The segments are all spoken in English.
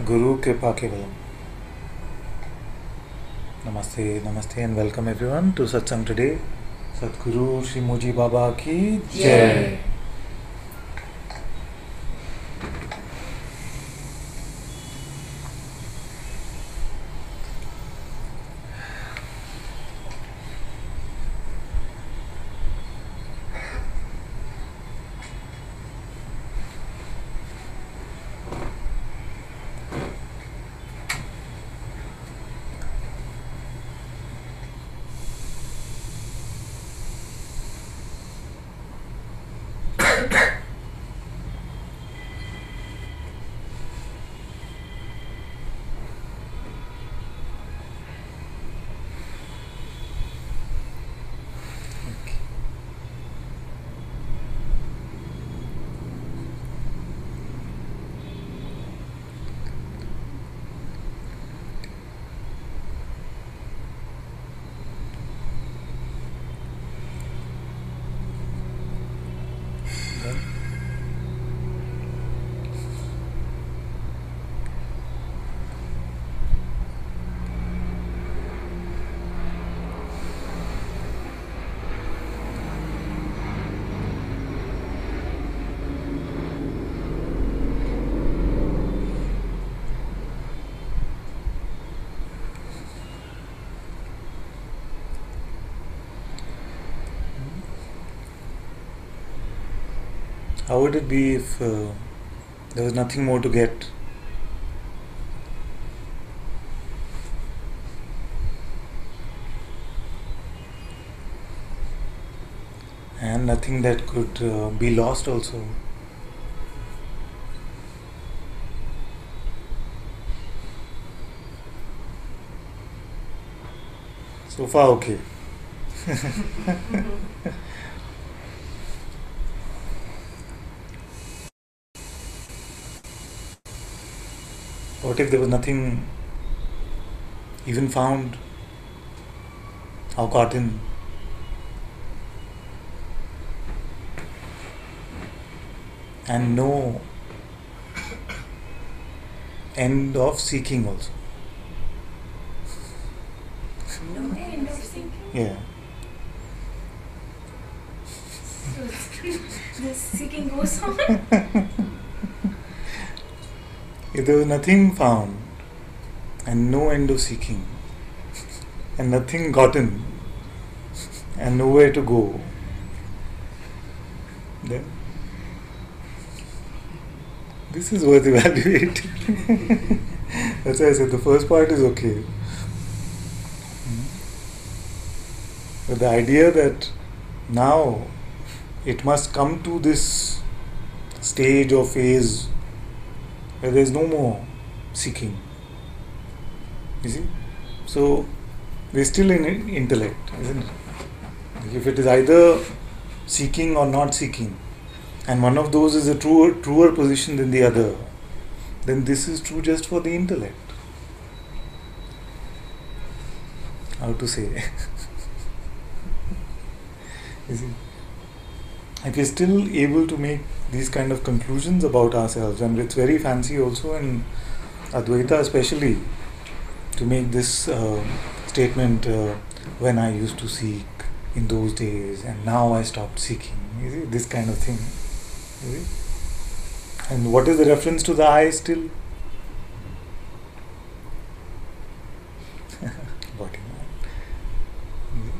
Guru Kripa Kevalam. Namaste, namaste, and welcome everyone to Satsang today. Sadguru Shri Moji Baba ki Jai. How would it be if there was nothing more to get? And nothing that could be lost also. So far, okay. What if there was nothing even found or gotten? And no end of seeking also. No end of seeking? Yeah. The seeking goes on? If there was nothing found and no end of seeking and nothing gotten and nowhere to go, then this is worth evaluating. That's why I said the first part is okay. But the idea that now it must come to this stage or phase where there is no more seeking. You see? So we're still in intellect, isn't it? If it is either seeking or not seeking, and one of those is a truer position than the other, then this is true just for the intellect. How to say? You see? If we're still able to make these kind of conclusions about ourselves, and it's very fancy also in Advaita especially, to make this statement, when I used to seek in those days and now I stopped seeking. You see, this kind of thing. You see? And what is the reference to the I still? Body mind.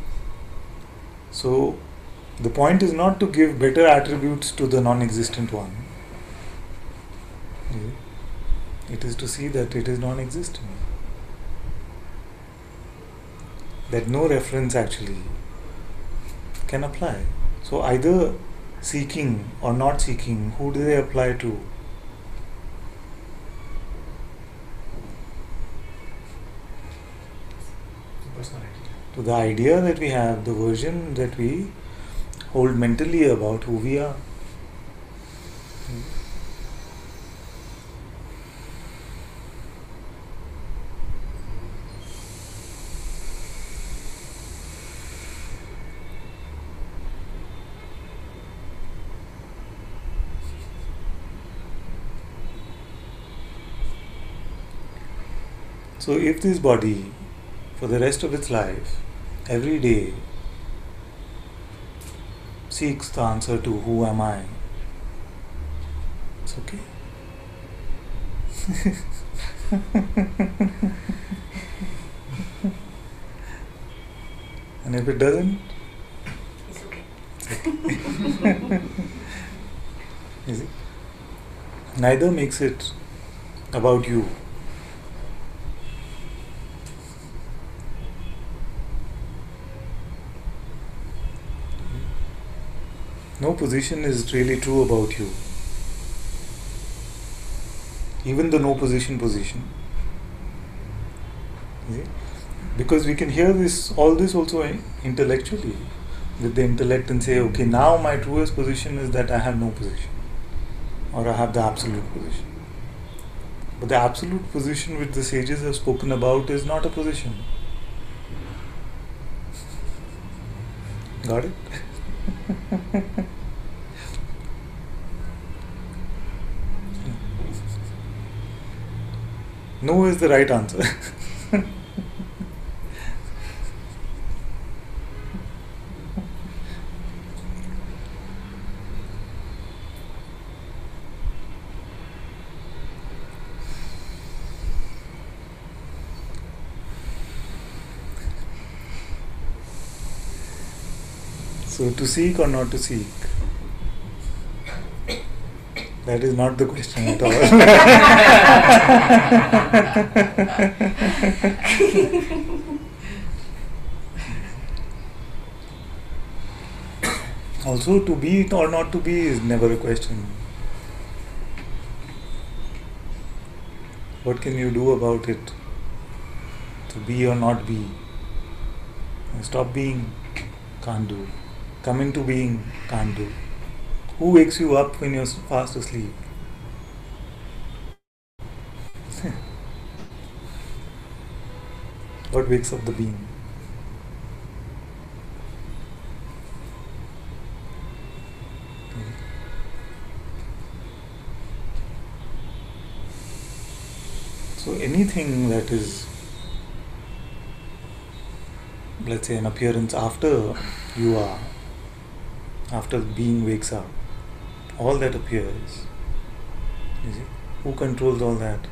So the point is not to give better attributes to the non-existent one. It is to see that it is non-existent. That no reference actually can apply. So either seeking or not seeking, who do they apply to? To the idea that we have, the version that we hold mentally about who we are. So if this body, for the rest of its life, every day seeks the answer to who am I, it's okay. And if it doesn't, It's okay. is it? Neither makes it about you. No position is really true about you. Even the no position. See? Because we can hear all this also intellectually, with the intellect, and say, okay, now my truest position is that I have no position, or I have the absolute position. But the absolute position which the sages have spoken about is not a position. Got it? No is the right answer. So to seek or not to seek? That is not the question at all. Also, to be or not to be is never a question. What can you do about it? To be or not be? Stop being, can't do. Come into being, can't do. Who wakes you up when you're fast asleep? What wakes up the being? So anything that is, let's say, an appearance after you are, after the being wakes up, all that appears, you see, who controls all that?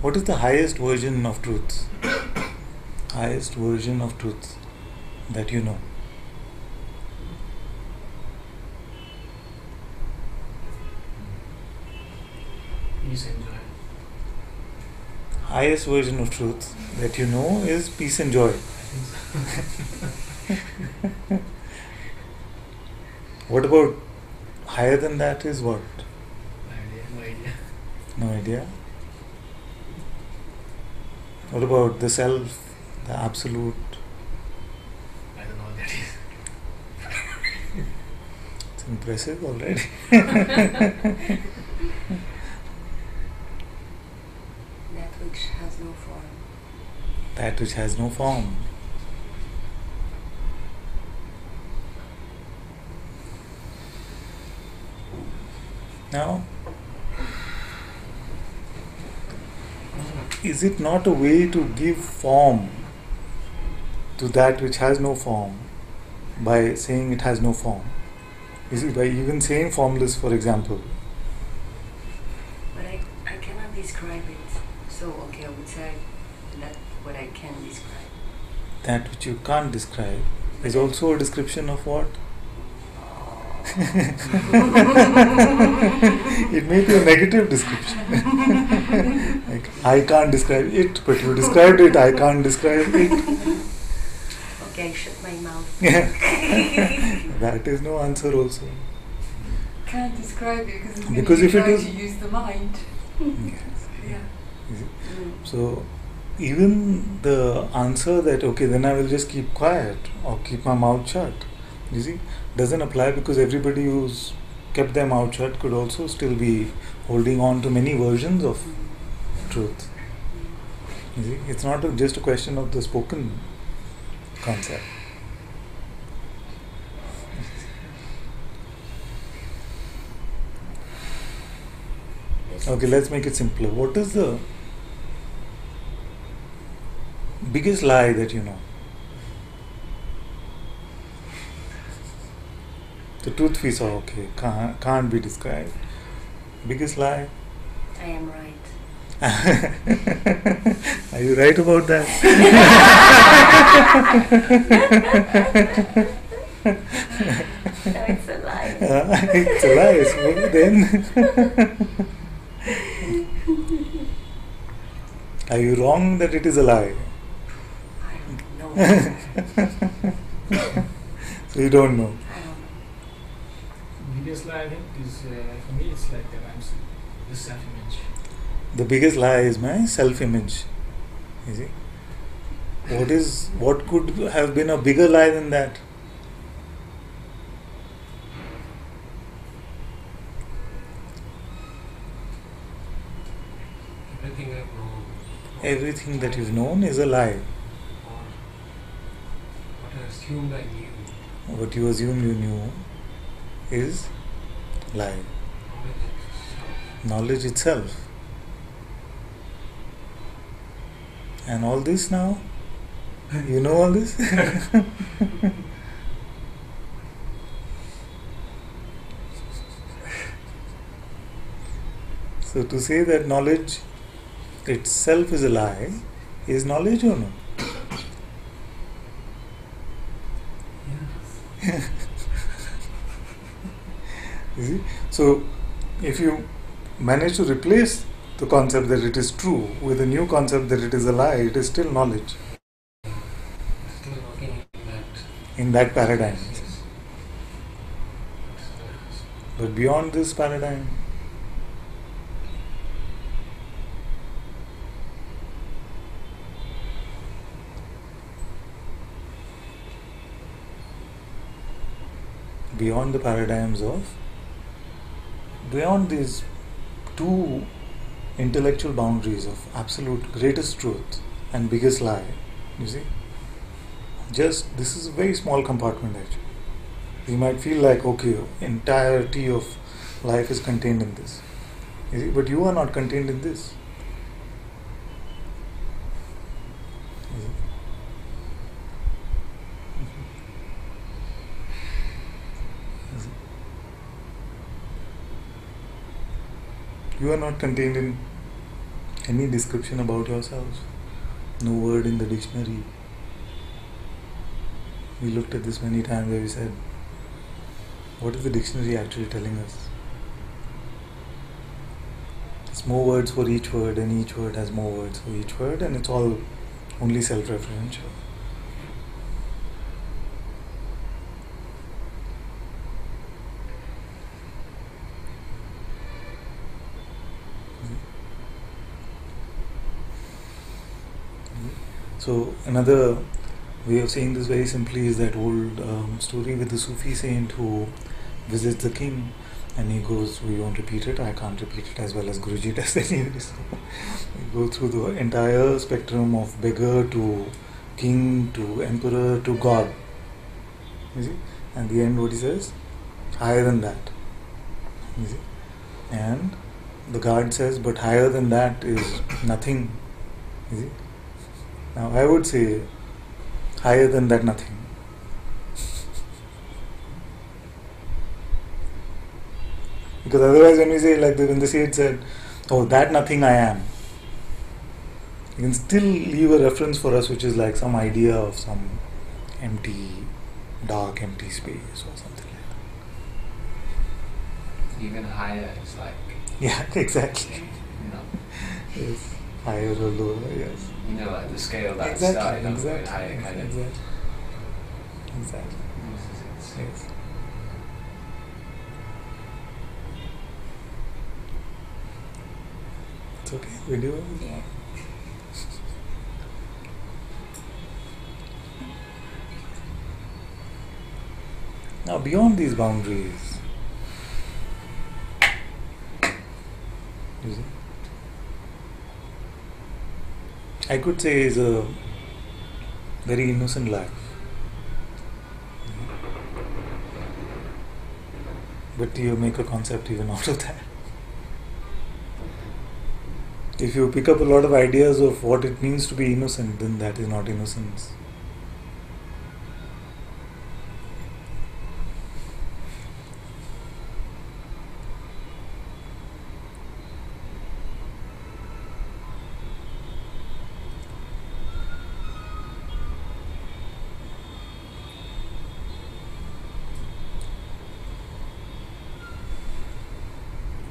What is the highest version of truth? Highest version of truth that you know? Peace and joy. Highest version of truth that you know is peace and joy. What about higher than that is what? No idea. No idea. What about the self, the absolute? I don't know what that is. It's impressive already. That which has no form. That which has no form. Now, is it not a way to give form to that which has no form by saying it has no form? Is it by even saying formless, for example? But I cannot describe it. So, okay, I would say that what I can describe. That which you can't describe is also a description of what? It may be a negative description. Like, I can't describe it, but you described it, I can't describe it. Okay, I shut my mouth. That is no answer also. Can't describe it Because because if it trying is- to use the mind. Yes. Yeah. Is it? Mm. So, even the answer that okay, then I will just keep quiet or keep my mouth shut, you see, doesn't apply, because everybody who's kept their mouth shut could also still be holding on to many versions of truth. You see, it's not just a question of the spoken concept. Okay, let's make it simpler. What is the biggest lie that you know? The truth we saw, okay, can't be described. Biggest lie? I am right. Are you right about that? No, it's a lie. It's a lie. So then, are you wrong that it is a lie? I don't know. So you don't know. I don't know. Biggest lie I think is for me it's like that I'm the self-image. The biggest lie is my self-image. You see, what could have been a bigger lie than that? Everything I've known. Everything that you've known is a lie. Or what I assumed I knew. What you assumed you knew is lie. Knowledge itself. And all this now? You know all this? So to say that knowledge itself is a lie, is knowledge or no? You see? So if you manage to replace the concept that it is true with a new concept that it is a lie, it is still knowledge Still working in that paradigm. Yes. But beyond this paradigm, beyond the paradigms of, beyond these two intellectual boundaries of absolute greatest truth and biggest lie, you see, just this is a very small compartment actually. You might feel like okay, entirety of life is contained in this, you see, but you are not contained in this. You see? You see? You are not contained in any description about yourselves. No word in the dictionary. We looked at this many times where we said, what is the dictionary actually telling us? It's more words for each word, and each word has more words for each word, and it's all only self-referential. So another way of saying this very simply is that old story with the Sufi saint who visits the king, and he goes, we won't repeat it, I can't repeat it as well as Guruji does anyway. So we go through the entire spectrum of beggar to king to emperor to God. You see? And the end what he says? Higher than that. You see? And the guard says, but higher than that is nothing. You see? Now I would say higher than that nothing. Because otherwise when we say like when the Sage said, oh that nothing I am, you can still leave a reference for us which is like some idea of some empty, dark, empty space or something like that. Even higher is like, Yeah, exactly. you know, Yes. Higher or lower, yes. you know, like the scale that's Exactly, started off with exactly, higher kind of. exactly. Exactly. Yes. It's okay, we do it. Yeah. Now, beyond these boundaries, you see, I could say is a very innocent life. But you make a concept even out of that. If you pick up a lot of ideas of what it means to be innocent, then that is not innocence.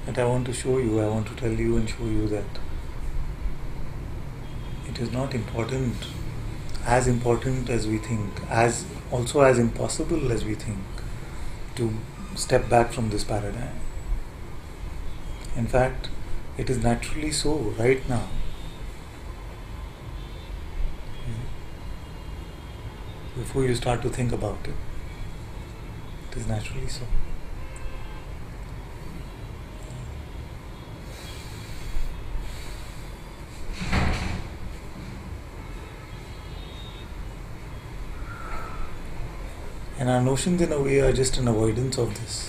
But I want to show you, I want to tell you and show you that it is not important as we think, as also as impossible as we think, to step back from this paradigm. In fact, it is naturally so right now. Before you start to think about it, it is naturally so. And our notions in a way are just an avoidance of this.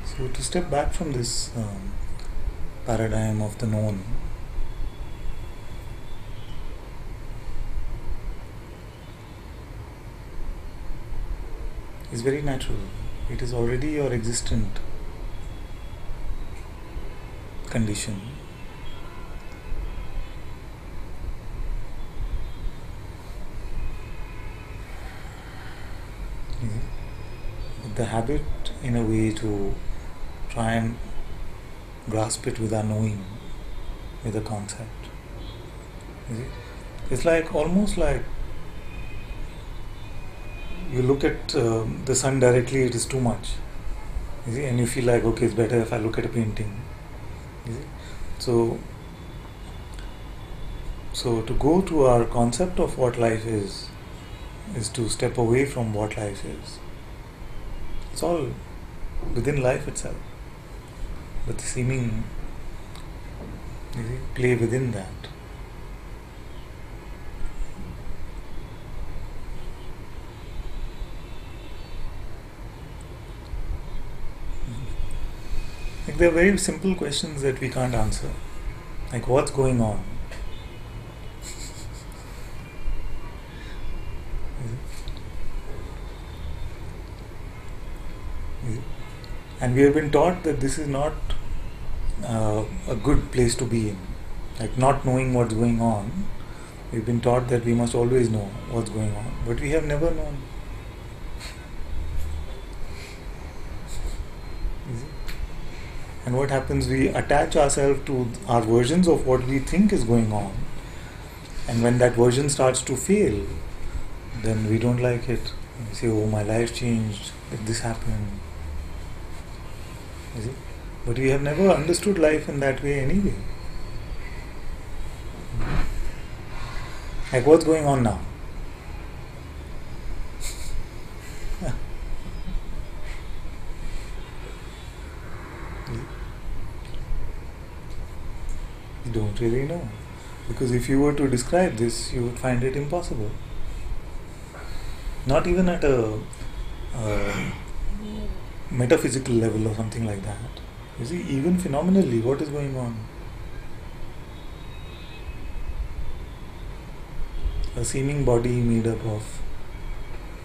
So to step back from this paradigm of the known, is very natural. It is already your existent condition. The habit in a way to try and grasp it with our knowing, with a concept. It's like almost like you look at the sun directly, it is too much. And you feel like, okay, it's better if I look at a painting. So to go to our concept of what life is to step away from what life is. It's all within life itself, but the seeming play within that. Like there are very simple questions that we can't answer, like what's going on? And we have been taught that this is not a good place to be in. Like not knowing what's going on, we've been taught that we must always know what's going on, but we have never known. And what happens, we attach ourselves to our versions of what we think is going on, and when that version starts to fail, then we don't like it. We say, oh, my life changed, this happened. But we have never understood life in that way anyway. Like what's going on now? You don't really know. Because if you were to describe this, you would find it impossible. Not even at a metaphysical level or something like that. You see, even phenomenally, what is going on? A seeming body made up of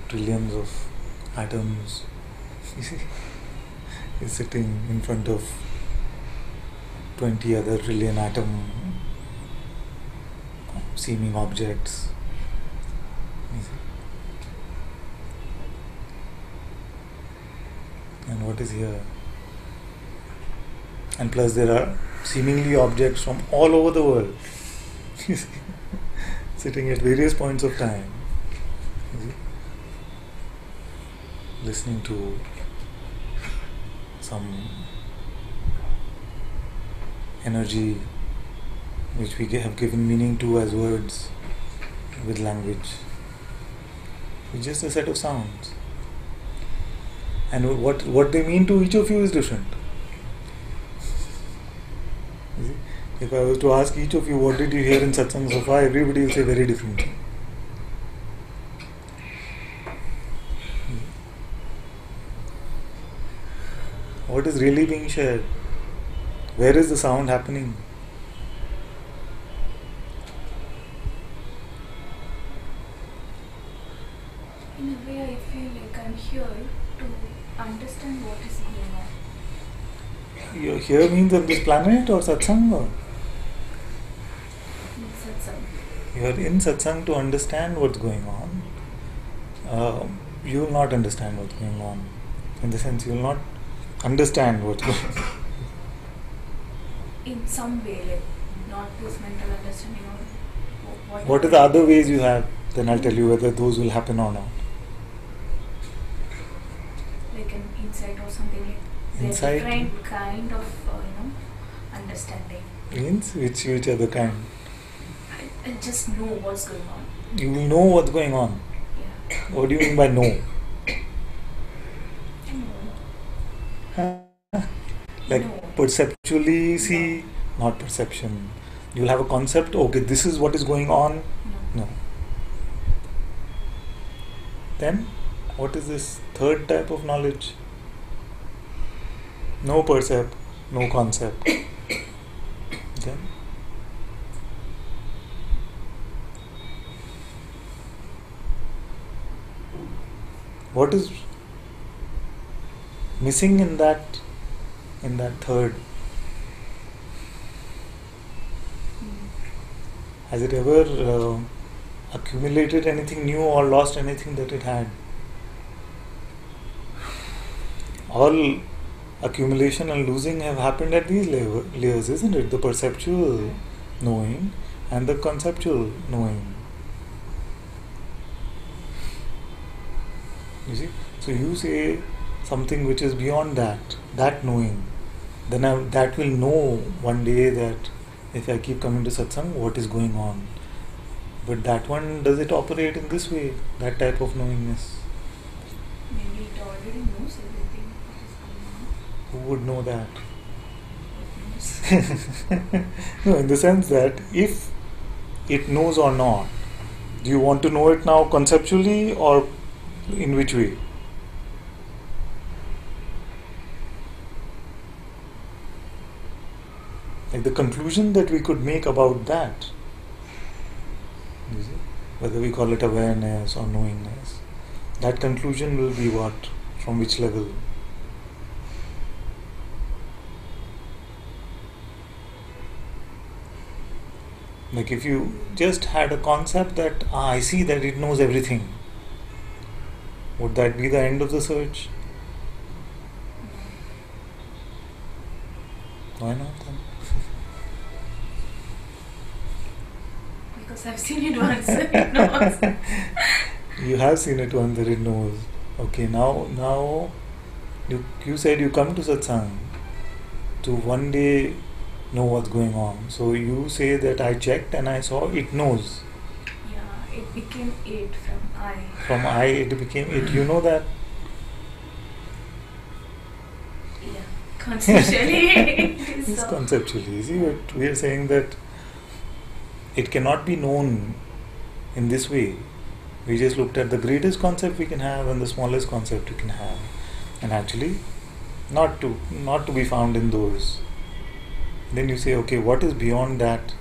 trillions of atoms, you see, is sitting in front of 20 other trillion atom seeming objects. You see. And what is here? And plus there are seemingly objects from all over the world sitting at various points of time, listening to some energy which we have given meaning to as words with language, It's just a set of sounds. And what they mean to each of you is different. You see? If I was to ask each of you what did you hear in satsang so far, everybody will say very different thing. What is really being shared? Where is the sound happening? In a way, I feel like I'm here to understand what is going on. You're here means on this planet or satsang? Or? In satsang. You're in satsang to understand what's going on. You will not understand what's going on. In the sense, you will not understand what's going on. In some way, like not this mental understanding or What are the other ways you have? Then I'll tell you whether those will happen or not. like an insight or something like there's Insight? different kind of understanding. Means which other kind? I just know what's going on. You will know what's going on. Yeah. What do you mean by know? I know. Like No. perceptually see, not perception. You'll have a concept, okay, this is what is going on. No. No. Then, what is this third type of knowledge? No percept, no concept. Then, what is missing in that third? Has it ever accumulated anything new or lost anything that it had? All accumulation and losing have happened at these layers, isn't it? The perceptual knowing and the conceptual knowing. You see? So you say something which is beyond that knowing. Then that will know one day that if I keep coming to satsang, what is going on. But that one, does it operate in this way? That type of knowingness? Maybe it already knows everything that is going on. Who would know that? It knows. No, in the sense that if it knows or not, do you want to know it now conceptually or in which way? Like the conclusion that we could make about that, you see, whether we call it awareness or knowingness, that conclusion will be what? From which level? Like if you just had a concept that I see that it knows everything, would that be the end of the search? Why not then? Because I've seen it once. It knows. You have seen it once that it knows. Okay, now you said you come to satsang to one day know what's going on. So you say that I checked and I saw it knows. Yeah, it became it from I. From I it became it. You know that? Yeah, conceptually it is It's so. conceptually. See, but we are saying that it cannot be known in this way. We just looked at the greatest concept we can have and the smallest concept we can have, and actually, not to be found in those. Then you say, okay, what is beyond that?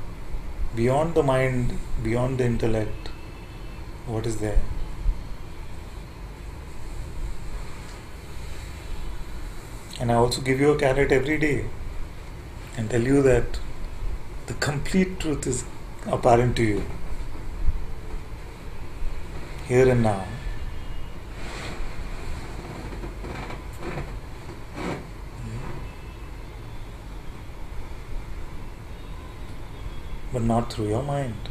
Beyond the mind, beyond the intellect, what is there? And I also give you a carrot every day and tell you that the complete truth is apparent to you here and now. But not through your mind.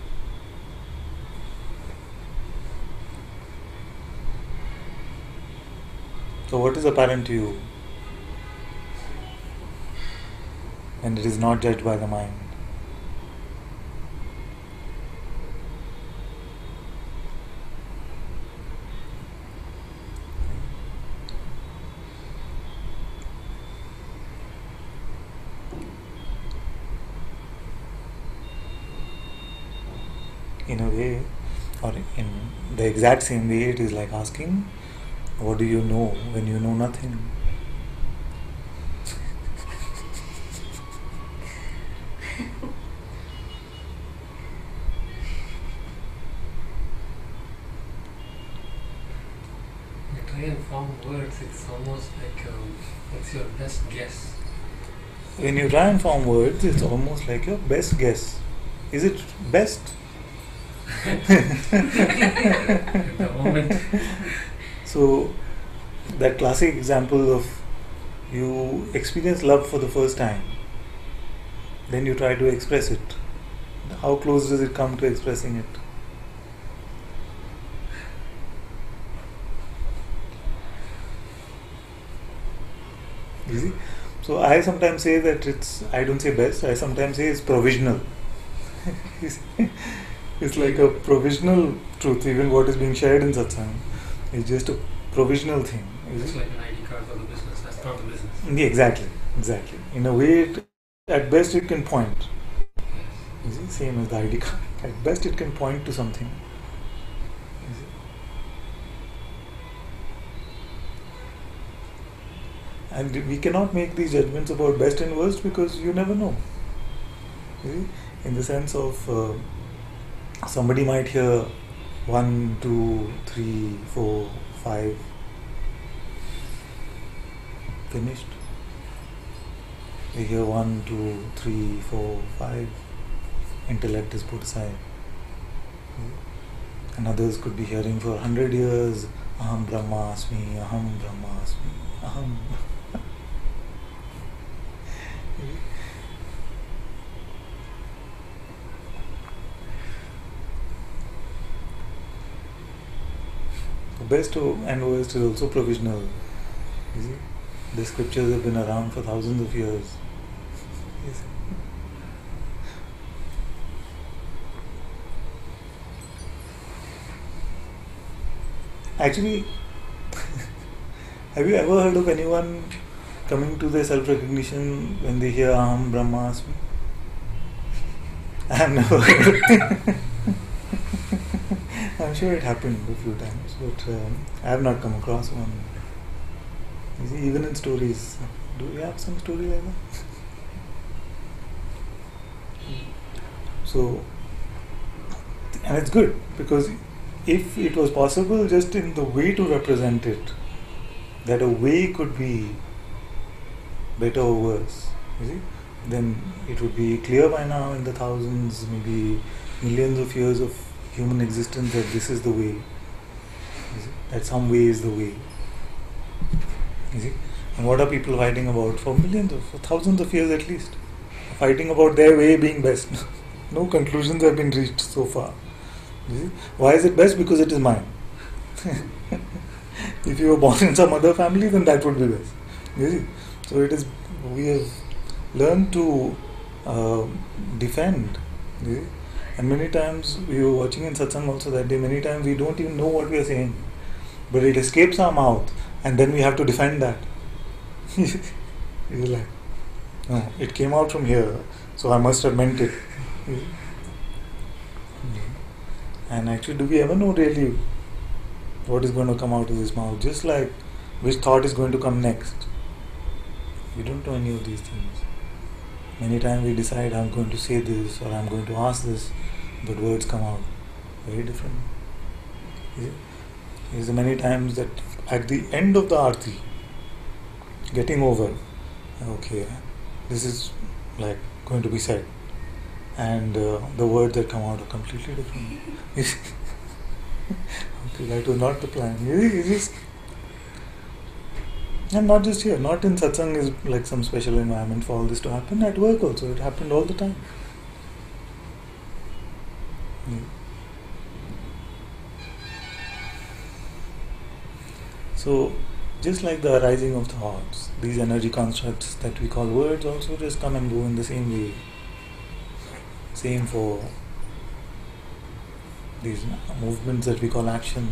So what is apparent to you when it is not judged by the mind? in a way, or in the exact same way, it is like asking, what do you know when you know nothing? You try and form words, it's almost like it's your best guess. When you try and form words, it's almost like your best guess. Is it best? At the moment. So, that classic example of you experience love for the first time, then you try to express it. How close does it come to expressing it? You see? So I sometimes say that I don't say best, I sometimes say it's provisional. You see? It's like a provisional truth, even what is being shared in Satsang is just a provisional thing. It's like an ID card for the business, that's not the business. Yeah, exactly. In a way, at best it can point. You see, same as the ID card. At best it can point to something. You see? And we cannot make these judgments about best and worst because you never know. You see? In the sense of somebody might hear 1, 2, 3, 4, 5, finished. They hear 1, 2, 3, 4, 5, intellect is put aside. And others could be hearing for 100 years, Aham Brahmasmi, Aham Brahmasmi, Aham. Best and worst is also provisional. You see? The scriptures have been around for thousands of years. You see? Actually, have you ever heard of anyone coming to their self-recognition when they hear Aham Brahmasmi? I have never heard. I'm sure it happened a few times, but I have not come across one. You see, even in stories, do we have some story like that? So, and it's good because if it was possible just in the way to represent it, that a way could be better or worse, you see, then it would be clear by now in the thousands, maybe millions of years of human existence that this is the way. You see? That some way is the way. You see? And what are people fighting about for thousands of years at least? Fighting about their way being best. No conclusions have been reached so far. You see? Why is it best? Because it is mine. If you were born in some other family, then that would be best. You see? So we have learned to defend. You see? And many times, we were watching in Satsang also that day, many times we don't even know what we are saying. But it escapes our mouth and then we have to defend that. It's like, no, it came out from here, so I must have meant it. And actually, do we ever know really what is going to come out of this mouth? Just like which thought is going to come next. We don't know any of these things. Many times we decide I'm going to say this or I'm going to ask this, but words come out very different. There's many times that at the end of the arti, getting over, okay, this is like going to be said, and the words that come out are completely different. Okay, that was not the plan. And not just here, not in Satsang is like some special environment for all this to happen. At work also, it happened all the time. So, just like the arising of thoughts, these energy constructs that we call words also just come and go in the same way. Same for these movements that we call action.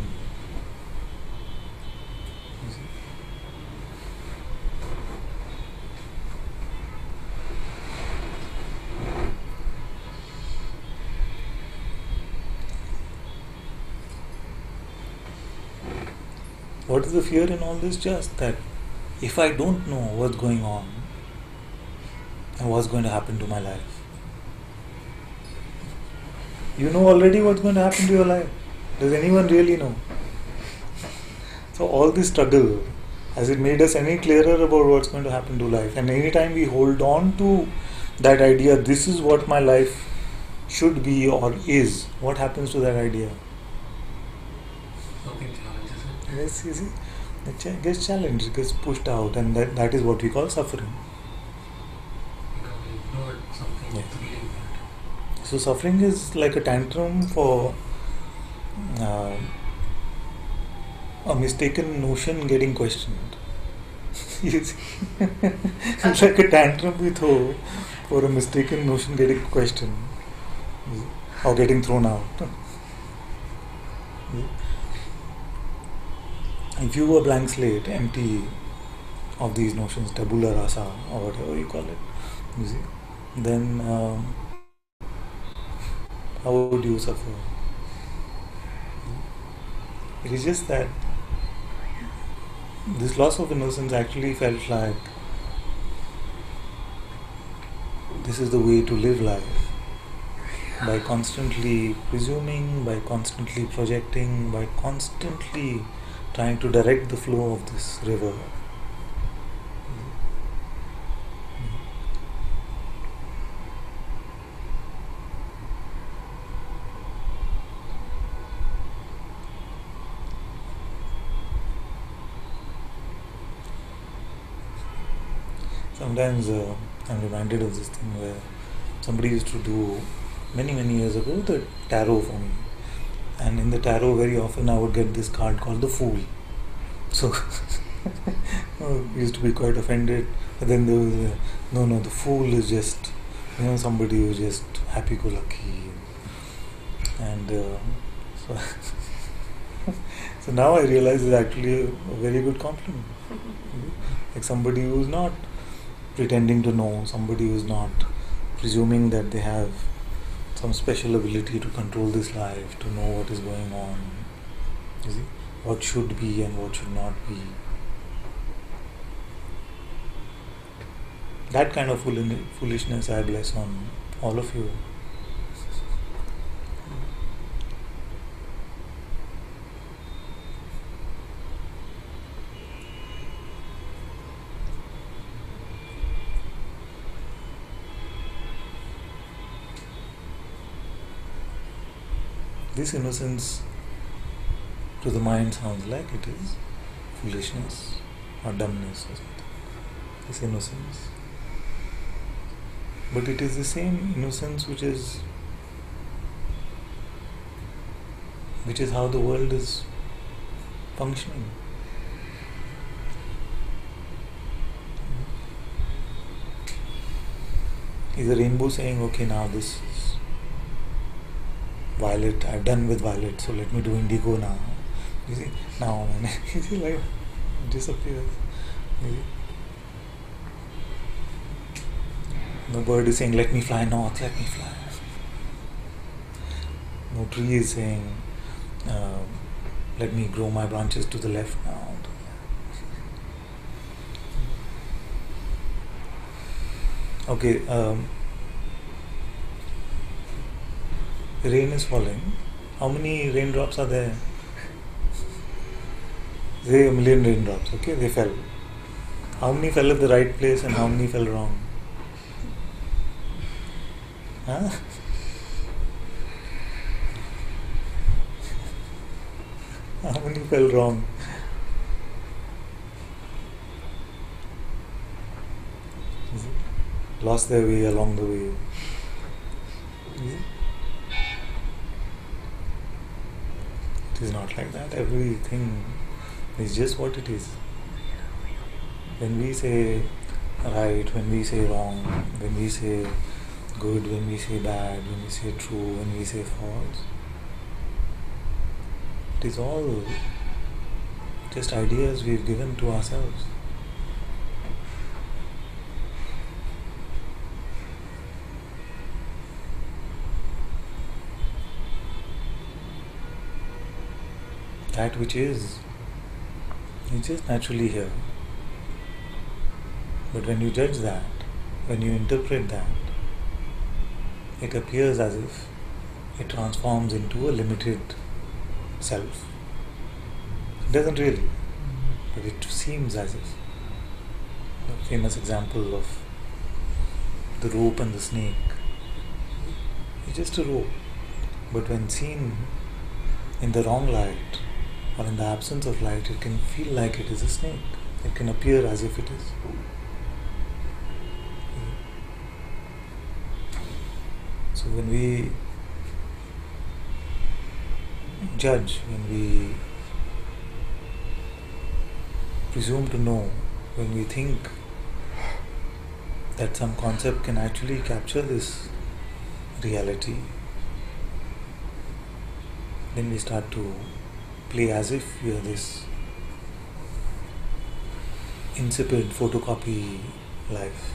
What is the fear in all this? Just that if I don't know what's going on and what's going to happen to my life, you know already what's going to happen to your life. Does anyone really know? So all this struggle, has it made us any clearer about what's going to happen to life? And anytime we hold on to that idea, this is what my life should be or is, what happens to that idea? Nothing challenges it. Yes, you see, it gets challenged, it gets pushed out, and that is what we call suffering. Because we ignored something Yes. thrilling. So suffering is like a tantrum for a mistaken notion getting questioned. You see? It's like a tantrum we throw for a mistaken notion getting questioned or getting thrown out. If you were blank slate, empty of these notions, tabula rasa or whatever you call it, you see, then how would you suffer? It is just that this loss of innocence actually felt like this is the way to live life. By constantly presuming, by constantly projecting, by constantly trying to direct the flow of this river. Sometimes I'm reminded of this thing where somebody used to do many years ago the tarot for me, and in the tarot very often I would get this card called the Fool. So I used to be quite offended, but then there was no, the Fool is just somebody who's just happy-go-lucky, and so so now I realize it's actually a very good compliment. Like somebody who's not pretending to know, somebody who's not presuming that they have some special ability to control this life, to know what is going on, you see, what should be and what should not be. That kind of foolishness I bless on all of you. This innocence to the mind sounds like it is foolishness or dumbness or something. This innocence. But it is the same innocence which is how the world is functioning. Is a rainbow saying, okay, now this is violet, I've done with violet, so let me do indigo now. You see, now, you see, like, it disappears. You see? No bird is saying, let me fly north, let me fly. No tree is saying, let me grow my branches to the left now. Okay, rain is falling. How many raindrops are there? Say 1,000,000 raindrops, okay, they fell. How many fell at the right place and how many fell wrong? Huh? How many fell wrong? Lost their way along the way. It is not like that. Everything is just what it is. When we say right, when we say wrong, when we say good, when we say bad, when we say true, when we say false, it is all just ideas we've given to ourselves. That which is It's just naturally here. But when you judge that, when you interpret that, it appears as if it transforms into a limited self. It doesn't really, but it seems as if. The famous example of the rope and the snake. It's just a rope, but when seen in the wrong light or in the absence of light, it can feel like it is a snake. It can appear as if it is. So when we judge, when we presume to know, when we think that some concept can actually capture this reality, then we start to play as if we are this insipid photocopy life.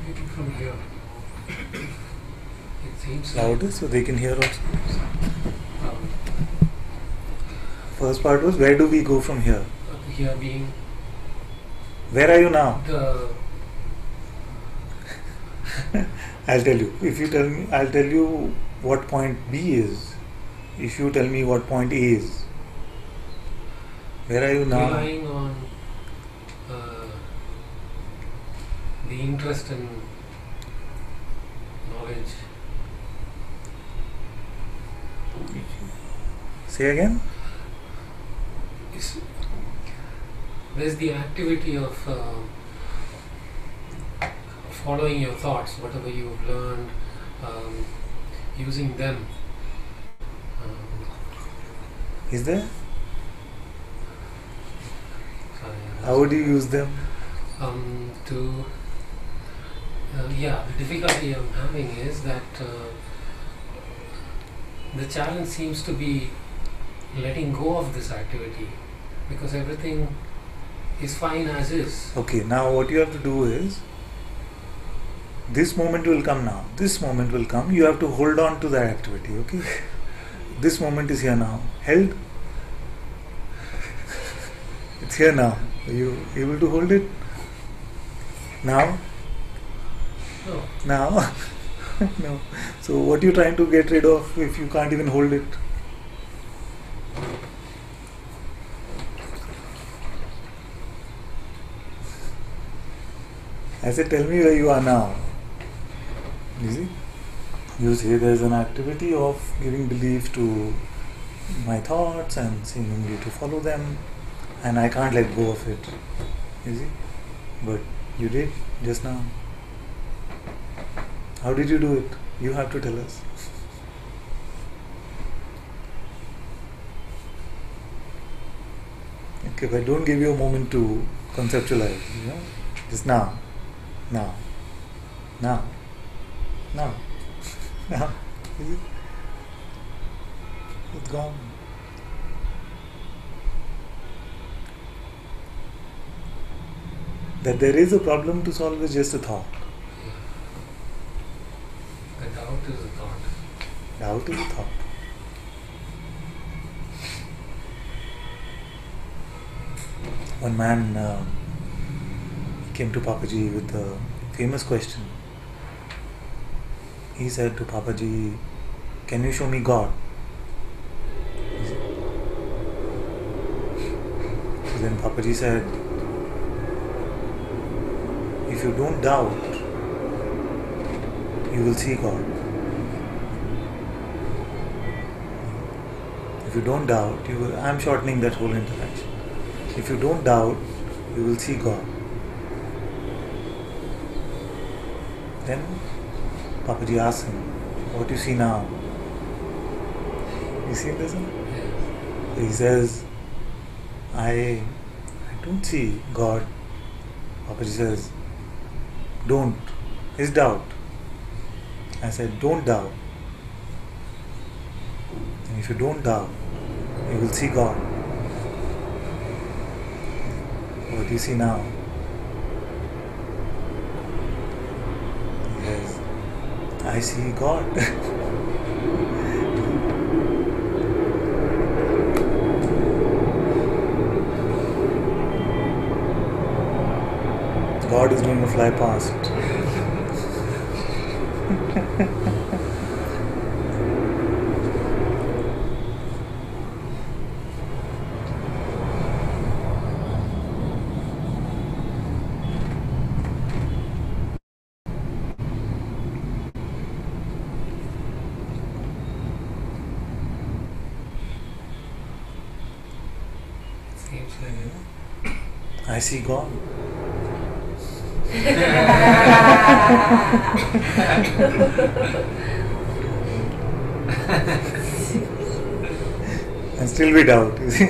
Maybe from here. It seems Louder so they can hear also. um, First part was, where do we go from here? here being Where are you now? the I'll tell you. If you tell me, I'll tell you what point B is. If you tell me what point A is. Where are you now? relying on the interest in knowledge. Say again? Is there's the activity of following your thoughts, whatever you've learned, using them. Is there? Sorry, How would you use them? The difficulty I'm having is that the challenge seems to be letting go of this activity, because everything is fine as is. Okay, now what you have to do is, this moment will come now. This moment will come. You have to hold on to that activity, okay? This moment is here now. Held? It's here now. Are you able to hold it? Now? No. Now? No. So what are you trying to get rid of if you can't even hold it? I said, tell me where you are now. You see? You see, there's an activity of giving belief to my thoughts and seemingly to follow them, and I can't let go of it. You see? But you did just now. How did you do it? You have to tell us. Okay, but don't give you a moment to conceptualize, you know? Just now. Now. Now. Now. Now. Is it? It's gone. That there is a problem to solve is just a thought. The doubt is a thought. Doubt is a thought. One man came to Papaji with a famous question. He said to Papaji, "Can you show me God?" So then Papaji said, "If you don't doubt, you will see God." If you don't doubt, I'm shortening that whole interaction. If you don't doubt, you will see God. Then Papaji asks him, what do you see now? You see this? He says, I don't see God. Papaji says, don't. Is doubt. I said, don't doubt. And if you don't doubt, you will see God. What do you see now? He says, I see God. God is going to fly past. Seems like, I see God. And still we doubt, you see.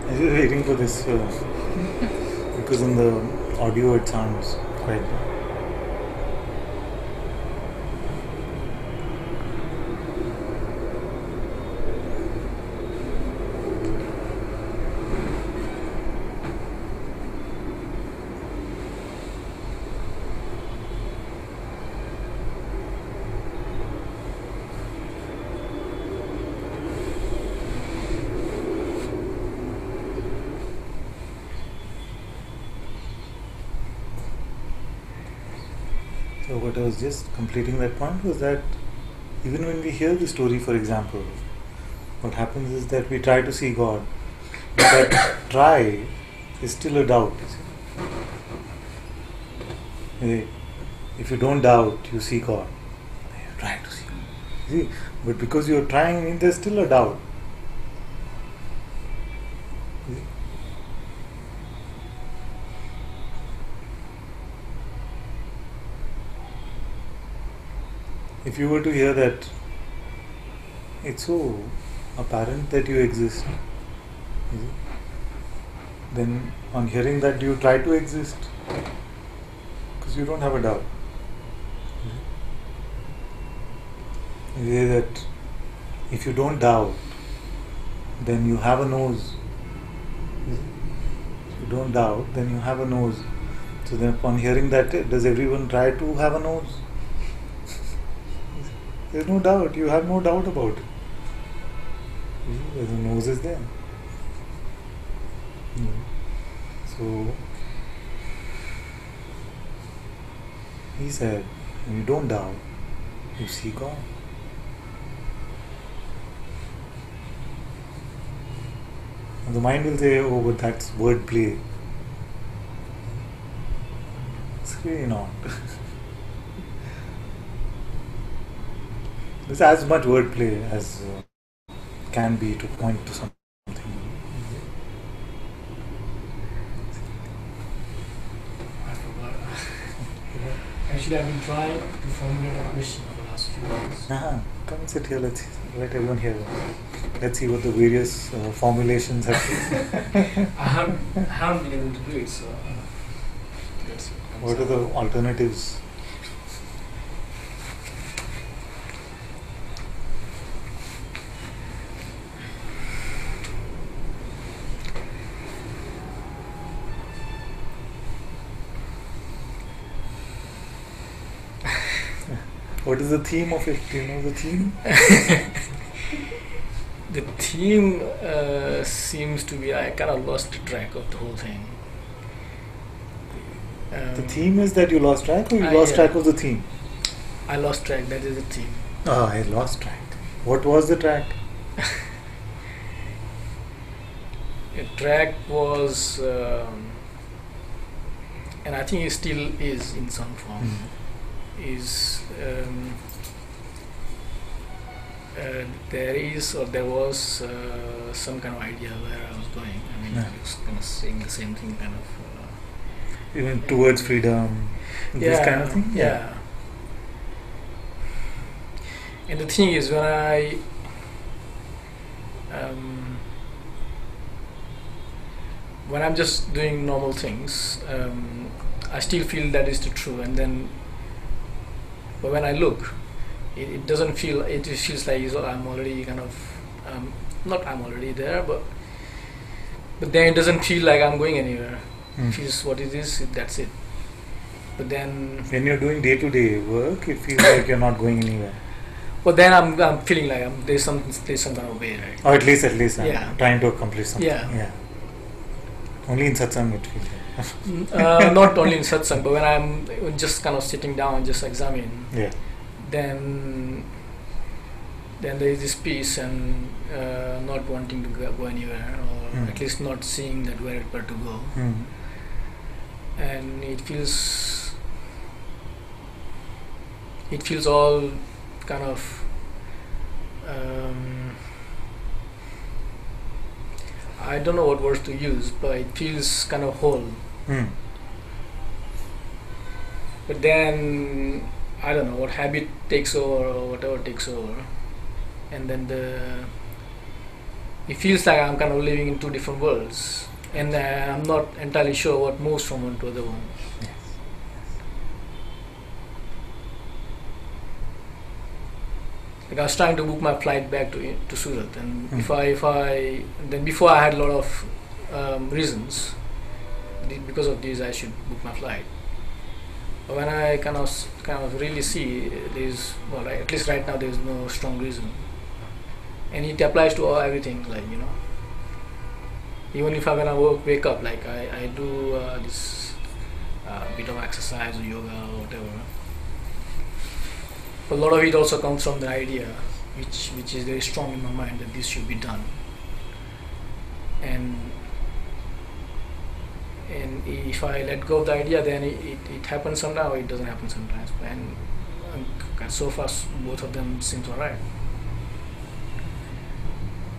I was waiting for this because in the audio it sounds quite bad. So what I was just completing that point was that even when we hear the story, for example, what happens is that we try to see God, but that try is still a doubt. If you don't doubt, you see God. You're trying to see God. See, but because you're trying, there's still a doubt. See? if you were to hear that it's so apparent that you exist, is it? Then on hearing that, do you try to exist? Because you don't have a doubt. You hear that if you don't doubt, then you have a nose. If you don't doubt, then you have a nose. So then upon hearing that, does everyone try to have a nose? There's no doubt. You have no doubt about it. The nose is there. So he said, when you don't doubt, you see God. And the mind will say, oh, but that's wordplay. It's really not. It's as much wordplay as can be to point to something. I forgot. Actually, I've been trying to formulate a question for the last few days. Come and sit here, let everyone hear. Let's see what the various formulations have. I haven't been able to do it, so let's see. What are the alternatives? What is the theme of it? Do you know the theme? The theme seems to be, I kind of lost track of the whole thing. The theme is that you lost track, or you lost track of the theme? I lost track, that is the theme. Ah, I lost track. What was the track? The track was, and I think it still is in some form, is there was some kind of idea where I was going. I mean, I was kind of saying the same thing, kind of. Even towards freedom, this kind of thing? Yeah. And the thing is, when I'm just doing normal things, I still feel that is the true. And then, but when I look, it doesn't feel. It just feels like I'm already kind of not I'm already there, but then it doesn't feel like I'm going anywhere. It feels what it is. That's it. But then when you're doing day-to-day work, it feels like you're not going anywhere. But then I'm feeling like there's some kind of way, right? Or at least Yeah. trying to accomplish something. Yeah. Only in satsang it feels like. Not only in satsang, but when I'm just kind of sitting down and just examining, then there is this peace and not wanting to go anywhere, or at least not seeing that where to go. And it feels all kind of I don't know what words to use, but it feels kind of whole. But then I don't know what habit takes over or whatever takes over, and then it feels like I'm kind of living in two different worlds, and I'm not entirely sure what moves from one to the other one. Like I was trying to book my flight back to Surat, and before I had a lot of reasons because of this I should book my flight. But when I kind of really see at least right now there's no strong reason, and it applies to everything, like even if when I wake up, like I do this bit of exercise or yoga or whatever. A lot of it also comes from the idea, which is very strong in my mind, that this should be done. And if I let go of the idea, then it happens sometimes, or it doesn't happen sometimes. And so far, both of them seem alright.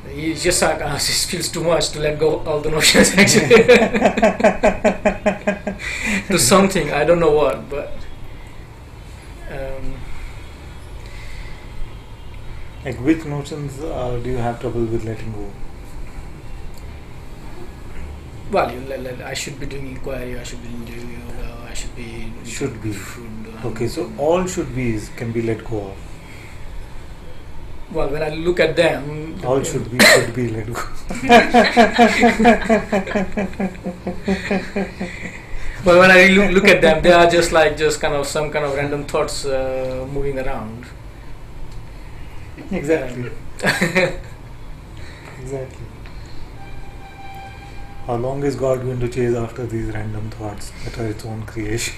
It's just like it feels too much to let go of all the notions actually to something, I don't know what, but Like which notions do you have trouble with letting go? Well, I should be doing inquiry, I should be doing yoga, I should be Should be. food. Okay, so all should be's can be let go of. Well, when I look at them, All should be let go. but when I look at them, they are just kind of some kind of random thoughts moving around. Exactly. Exactly. How long is God going to chase after these random thoughts that are its own creation?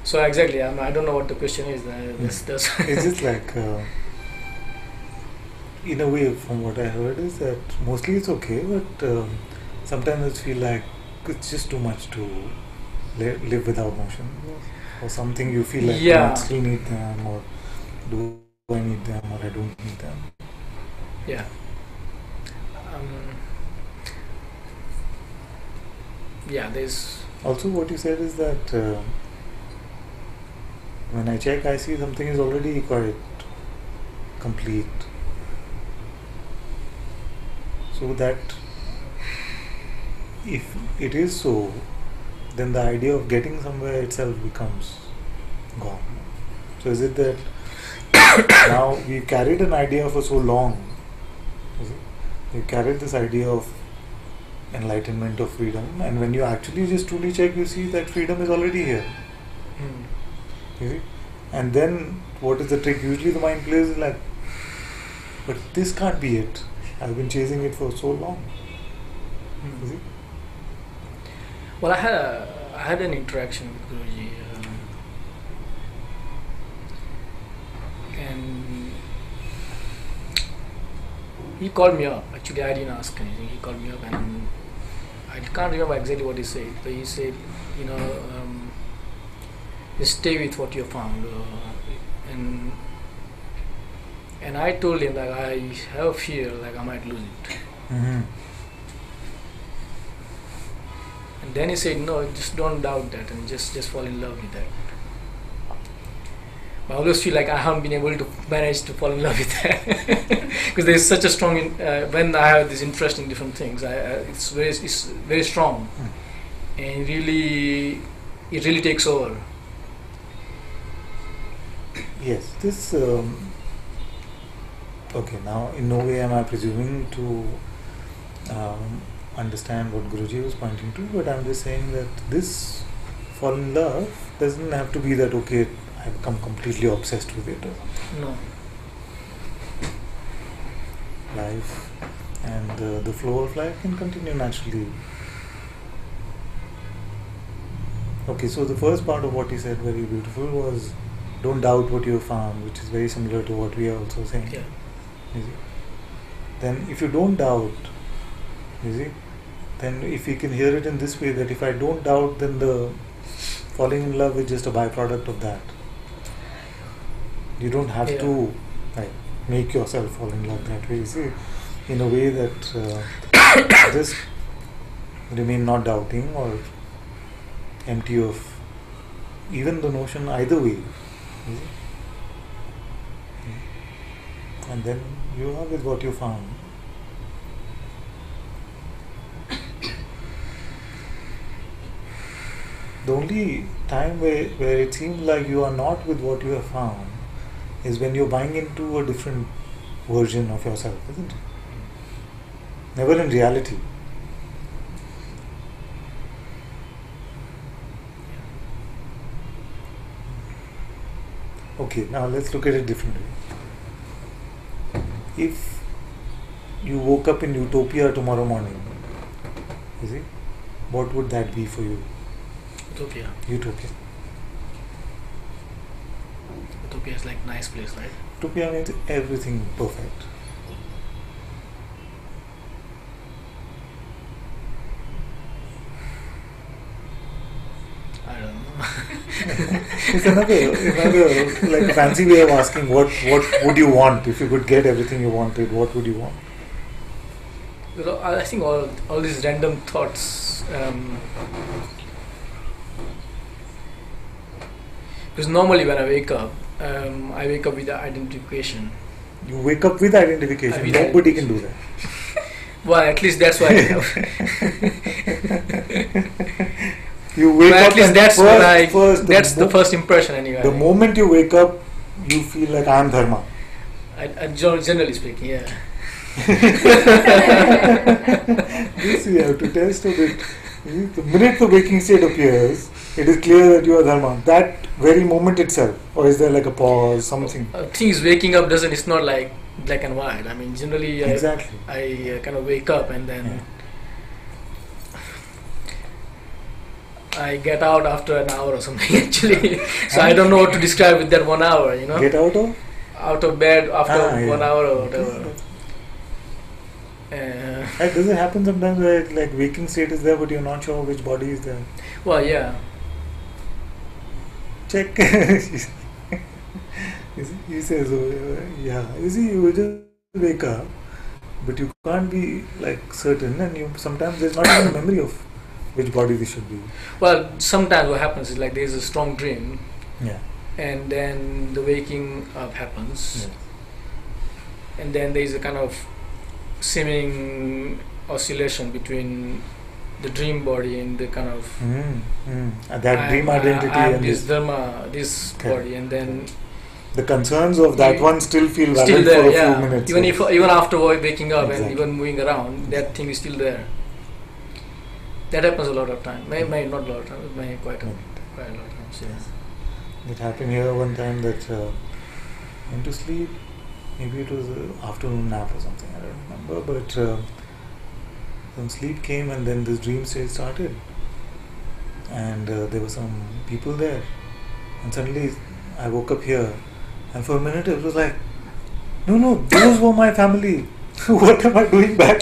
So exactly, I don't know what the question is. That's It's just like, in a way, from what I heard, is that mostly it's okay, but sometimes I feel like it's just too much to live without motion, or something you feel like Yeah. I still need them, or do I need them, or I don't need them. yeah. Yeah, there's Also, what you said is that when I check, I see something is already quite complete. So that if it is so, then the idea of getting somewhere itself becomes gone. So is it that now we've carried an idea for so long? Is it? We've carried this idea of enlightenment, of freedom, and when you actually just truly check, you see that freedom is already here. You see? And then what is the trick? Usually the mind plays like, but this can't be it. I've been chasing it for so long. You see? well, I had an interaction with Guruji, and he called me up. Actually, I didn't ask anything. He called me up, and I can't remember exactly what he said, but he said, just stay with what you found, and I told him that I have a fear like I might lose it. Mm-hmm. And then he said, no, just don't doubt that, and just fall in love with that. But I always feel like I haven't been able to manage to fall in love with that, because there's such a strong when I have this interest in different things, it's very strong, and it really takes over. Yes, this. Okay, now in no way am I presuming to understand what Guruji was pointing to, but I'm just saying that this fall in love doesn't have to be that, okay, I've become completely obsessed with it. No. Life and the flow of life can continue naturally. Okay, so the first part of what he said, very beautiful, was don't doubt what you have found, which is very similar to what we are also saying. Yeah. You see? Then if you don't doubt, you see, then if you can hear it in this way, that if I don't doubt, then the falling in love is just a byproduct of that. You don't have to like make yourself fall in love that way. You see, in a way that just remain not doubting or empty of even the notion either way. You see? And then you are with what you found. The only time where it seems like you are not with what you have found is when you're buying into a different version of yourself, isn't it? Never in reality. Okay, now let's look at it differently. If you woke up in utopia tomorrow morning, you see, what would that be for you? Utopia. Utopia. Utopia is like nice place, right? Utopia means everything perfect. I don't know. It's another like fancy way of asking what would you want if you could get everything you wanted. What would you want? Because I think all these random thoughts. Because normally when I wake up with the identification. You wake up with identification. With Nobody can do that. Well, at least that's why I have. You wake But up at least and that's first the first impression anyway. The moment you wake up, you feel like I am Dharma. Generally speaking, yeah. This you have to test a bit. The minute the waking state appears, it is clear that you are Dharma. That very moment itself, or is there like a pause, something? Things waking up it's not like black and white. I mean, generally, Exactly. I kind of wake up and then I get out after an hour or something. Actually, so I don't know what to describe with that 1 hour. You know, Get out of? out of bed after 1 hour or whatever. Okay. Does it happen sometimes where like waking state is there, but you're not sure which body is there? Well, yeah. Check. He says, yeah. You see, you just wake up, but you can't be like certain, and you sometimes there's not even a memory of which body this should be. Well, sometimes what happens is like there's a strong dream, Yeah. and then the waking up happens, Yes. and then there's a kind of seeming oscillation between the dream body and the kind of That dream identity I have and this dharma, this Okay. body, and then the concerns of that one still feel valid still there, for a yeah. few minutes. Even after waking up Exactly. and even moving around, that thing is still there. That happens a lot of time. May not a lot of time, but may quite a lot of times. Yeah. It happened here one time that went to sleep. Maybe it was an afternoon nap or something. I don't remember. But some sleep came and then this dream state started. And there were some people there. And suddenly I woke up here. And for a minute it was like, no, those were my family. What am I doing back?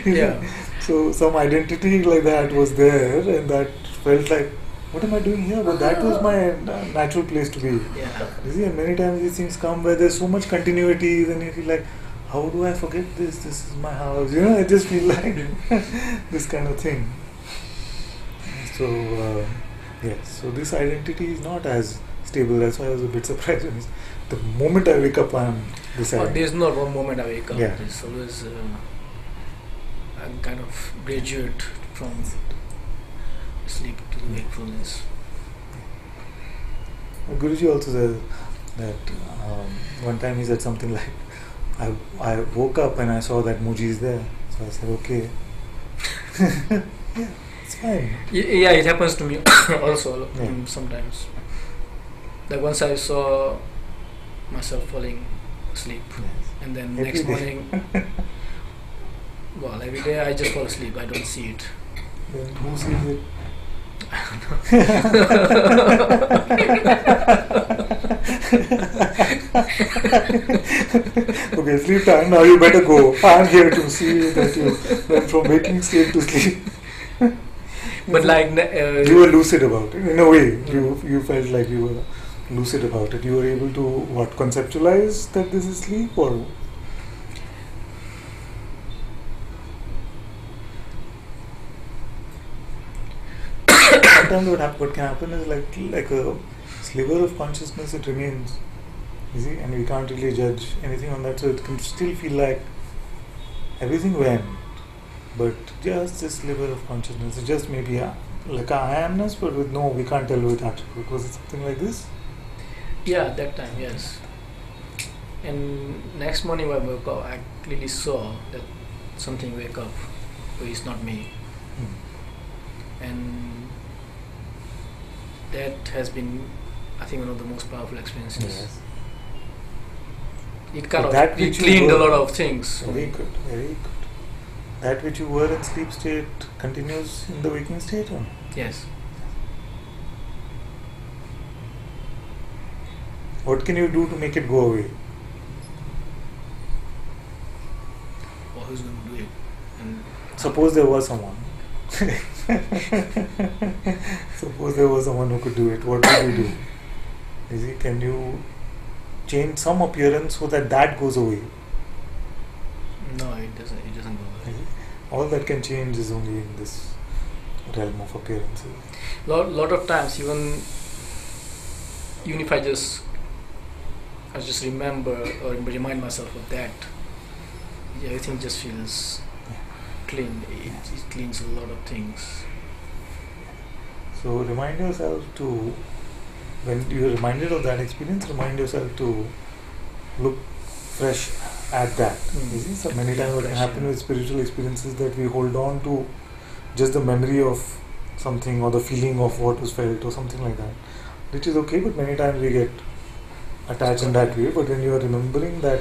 Yeah. So some identity like that was there, and that felt like, what am I doing here? But that was my natural place to be. Yeah. You see, and many times these things come where there's so much continuity, then you feel like, how do I forget this? This is my house. You know, I just feel like this kind of thing. So, yes, so this identity is not as stable. That's why I was a bit surprised when the moment I wake up, I'm this Well, identity. there's not one moment I wake up. Yeah. There's always I kind of graduate from sleep to the wakefulness. Guruji also says that one time he said something like, I woke up and I saw that Muji is there. So I said, okay. Yeah, it's fine. Yeah, it happens to me also Yeah. sometimes. Like once I saw myself falling asleep, Yes. and then Every next day. morning, well, every day I just fall asleep. I don't see it. Then who sees it? Okay, sleep time. Now you better go. I'm here to see that you went from waking state to sleep. But like You were lucid about it. In a way, you felt like you were lucid about it. You were able to conceptualize that this is sleep, or sometimes what can happen is like a sliver of consciousness. It remains, you see, and we can't really judge anything on that. So it can still feel like everything went, but just this sliver of consciousness. It's just maybe like a I amness, but with we can't tell with attribute. Was it something like this? yeah, that time, yes. And next morning when I woke up, I clearly saw that something wake up, but it's not me. And that has been, I think, one of the most powerful experiences. Yes. It kind So of that it which you cleaned a were- lot of things. Very good, very good. That which you were in sleep state continues in the waking state, or? Yes. What can you do to make it go away? Or who's going to do it? And Suppose there was someone. Suppose there was someone who could do it. What would you do? You see, can you change some appearance so that goes away? no, it doesn't. It doesn't go You away. see? All that can change is only in this realm of appearances. Lot of times, even if I just remember or remind myself of that, everything just feels clean. It cleans a lot of things. So remind yourself to, when you're reminded of that experience, remind yourself to look fresh at that. You see, so many times what can happen with spiritual experiences that we hold on to just the memory of something or the feeling of what was felt or something like that, which is okay, but many times we get attached in that way. But when you are remembering that,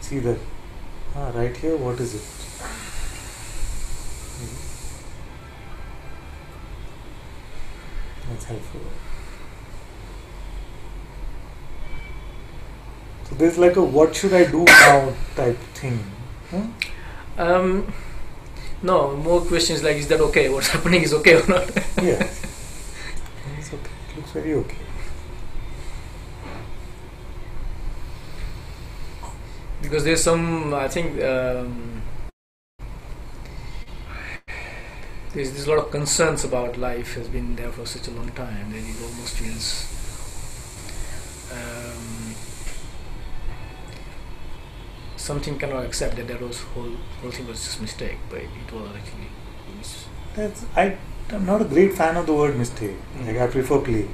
see that, right here, what is it? That's helpful. So there's like a what should I do now type thing. No, more questions like, is that okay? What's happening is okay or not? Yes. It's okay. It looks very okay. Because there's some, I think, there's a lot of concerns about life has been there for such a long time that it almost feels something cannot accept that was whole thing was just mistake, but it was actually. I'm not a great fan of the word mistake. Like I prefer play.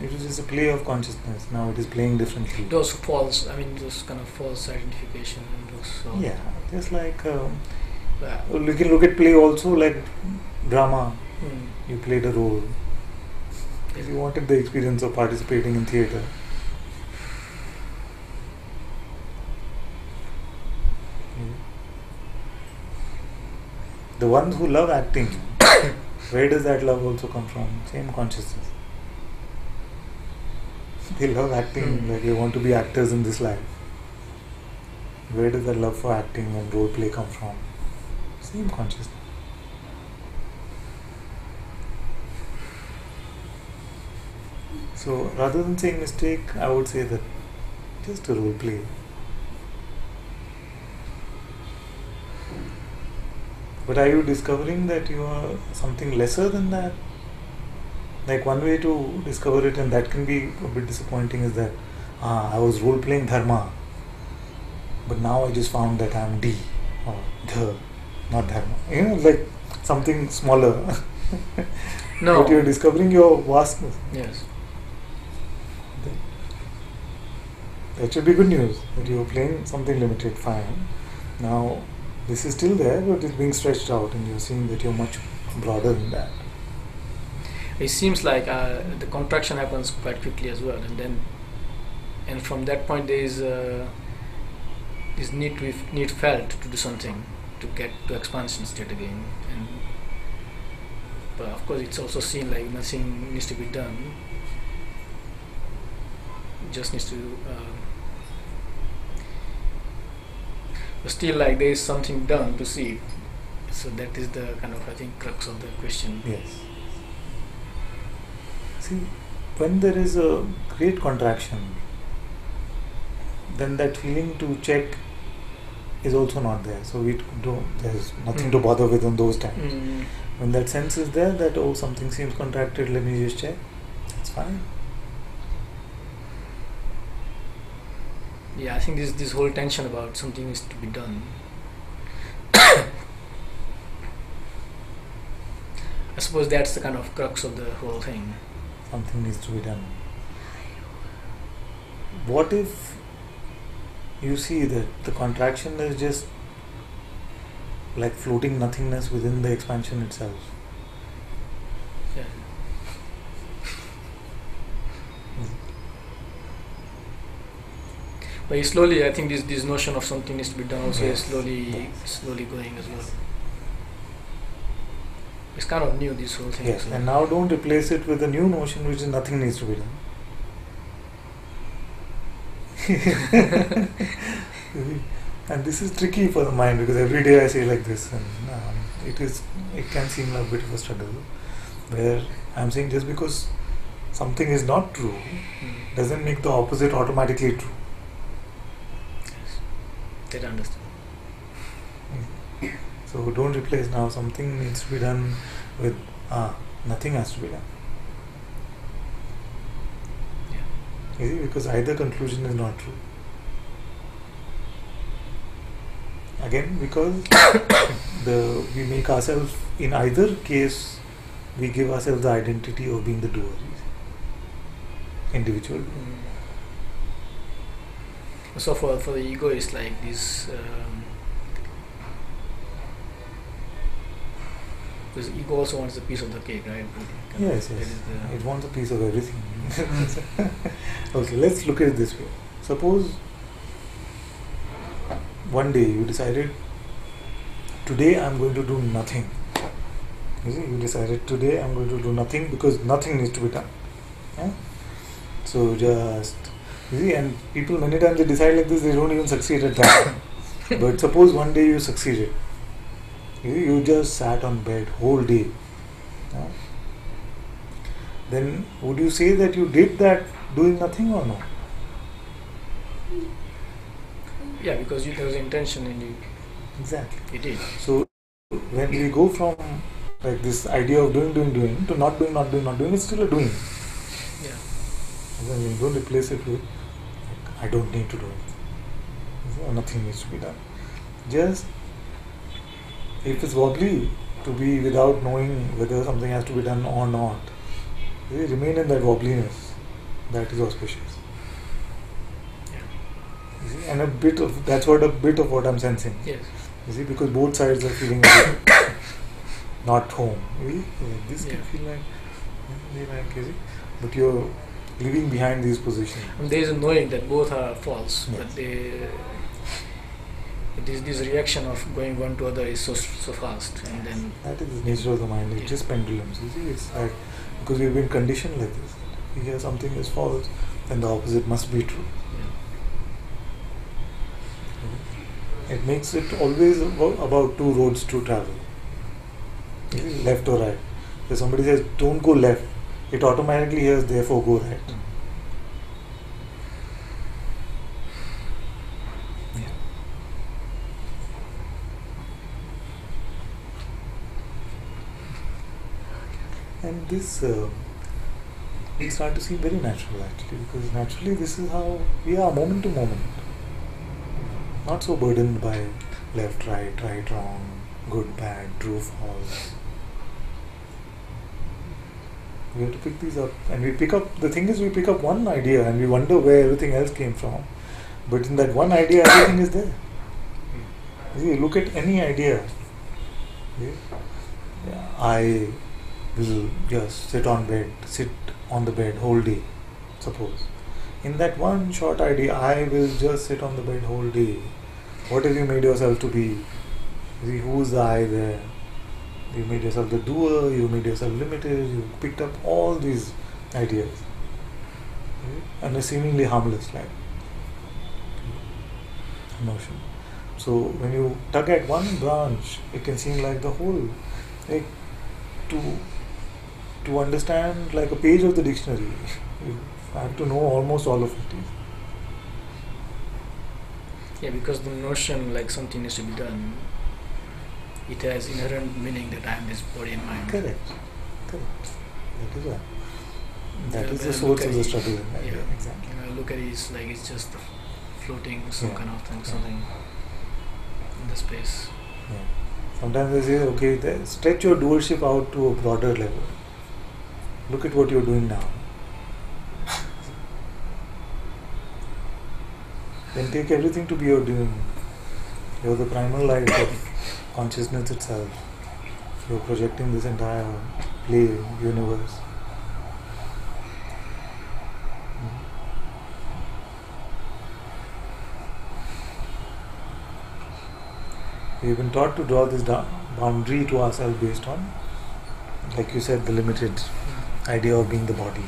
It was just a play of consciousness. Now it is playing differently. Those false, those kind of false identification and those. Yeah, just like you can look at play also like drama. You played a role. If you wanted the experience of participating in theatre. The ones who love acting, where does that love also come from? Same consciousness. They love acting, like they want to be actors in this life. Where does that love for acting and role play come from? Same consciousness. So rather than saying mistake, I would say that just a role play. But are you discovering that you are something lesser than that? Like one way to discover it, and that can be a bit disappointing, is that I was role playing dharma, but now I just found that I am D or the, not dharma. Like something smaller. No. But you are discovering your vastness. Yes. That should be good news. That you are playing something limited, fine. Now this is still there, but it's being stretched out, and you're seeing that you're much broader than that. It seems like the contraction happens quite quickly as well, and from that point there is this need felt to do something to get to expansion state again. But of course, it's also seen like nothing needs to be done. It just needs to. But still, like there is something done to see it. So that is the kind of, I think, crux of the question. Yes. See, when there is a great contraction, then that feeling to check is also not there. So there's nothing to bother with on those times. When that sense is there that, oh, something seems contracted, let me just check, that's fine. Yeah, I think this whole tension about something is to be done. I suppose that's the kind of crux of the whole thing. Something needs to be done. What if you see that the contraction is just like floating nothingness within the expansion itself? Yeah. But slowly, I think this notion of something needs to be done also is slowly going as well. It's kind of new, this whole thing. Yes, so. and now don't replace it with a new notion which is nothing needs to be done. And this is tricky for the mind, because every day I say like this, and it can seem like a bit of a struggle, where I'm saying just because something is not true doesn't make the opposite automatically true. They don't understand. So don't replace now something needs to be done with nothing has to be done. You see, because either conclusion is not true. Again, because we make ourselves, in either case, we give ourselves the identity of being the doer, individual. So for the ego, it's like this. This ego also wants a piece of the cake, right? Yes. It wants a piece of everything. Okay, let's look at it this way. Suppose one day you decided, today I'm going to do nothing. You see, you decided today I'm going to do nothing because nothing needs to be done. Yeah? So just, you see, and people many times they decide like this, they don't even succeed at that. But suppose one day you succeeded. You just sat on bed whole day. Yeah? Then would you say that you did that doing nothing or no? Yeah, because there was intention in you. Exactly. You did. So when we go from like this idea of doing to not doing, it's still a doing. Yeah. Then you don't replace it with I don't need to do it. Nothing needs to be done. Just if it's wobbly to be without knowing whether something has to be done or not, they remain in that wobbliness. That is auspicious. Yeah. You see? And a bit of what I'm sensing. Yes. You see, because both sides are feeling a bit not home. Really? This can feel like, you see, but you're living behind these positions. And there is a knowing that both are false, Yes. but this reaction of going one to other is so fast, and then that is the nature of the mind. It's just pendulums. You see, it's like because we've been conditioned like this. You hear something is false, then the opposite must be true. It makes it always about two roads to travel. Left or right. If somebody says don't go left, it automatically hears therefore go right. And this we start to see very natural actually, because naturally this is how we are, moment to moment. Not so burdened by left, right, wrong, good, bad, true, false. We have to pick these up, and we pick up one idea and we wonder where everything else came from. But in that one idea, everything is there. You look at any idea. I will just sit on the bed whole day, suppose. In that one short idea, I will just sit on the bed whole day. What have you made yourself to be? See, who's the I there? You made yourself the doer, you made yourself limited, you picked up all these ideas. And they're seemingly harmless, like notion. So when you tug at one branch, it can seem like the whole. Like to understand like a page of the dictionary, you have to know almost all of it. Yeah, because the notion like something needs to be done, it has inherent meaning that I am this body and mind. Correct. That is why. That is the source of the struggle. Yeah, exactly. When I look at it, it's like it's just floating, some kind of thing, something in the space. Yeah. Sometimes they say, okay, stretch your doership out to a broader level. Look at what you're doing now. Then take everything to be your doing. You're the primal light of consciousness itself. You're projecting this entire play universe. We've been taught to draw this boundary to ourselves based on, like you said, the limited idea of being the body.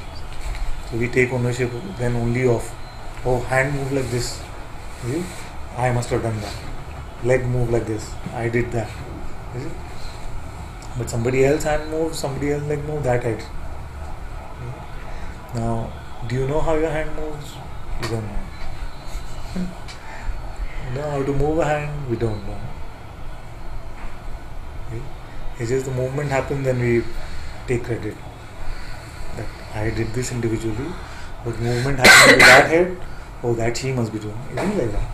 So we take ownership then only of, hand move like this. See? I must have done that. Leg move like this. I did that. You see? But somebody else hand moves, somebody else leg move, that I did. Now, do you know how your hand moves? You don't know. You know how to move a hand? We don't know. Okay? It's just the movement happens, then we take credit that I did this individually, But movement happening to that head, oh, that she must be doing. Isn't it like that?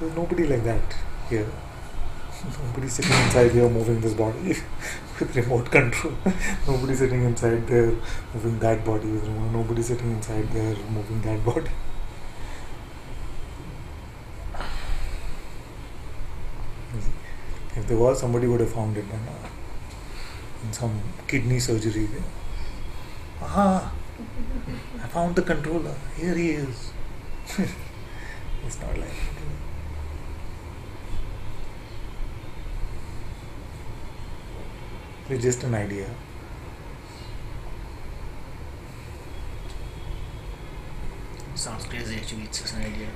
There's nobody like that here. Nobody sitting inside here moving this body with remote control. Nobody sitting inside there moving that body with remote. Nobody sitting inside there moving that body. If there was, somebody would have found it by now. In some kidney surgery there. Aha! I found the controller. Here he is. It's not like that. It's just an idea. Sounds crazy actually, it's just an idea.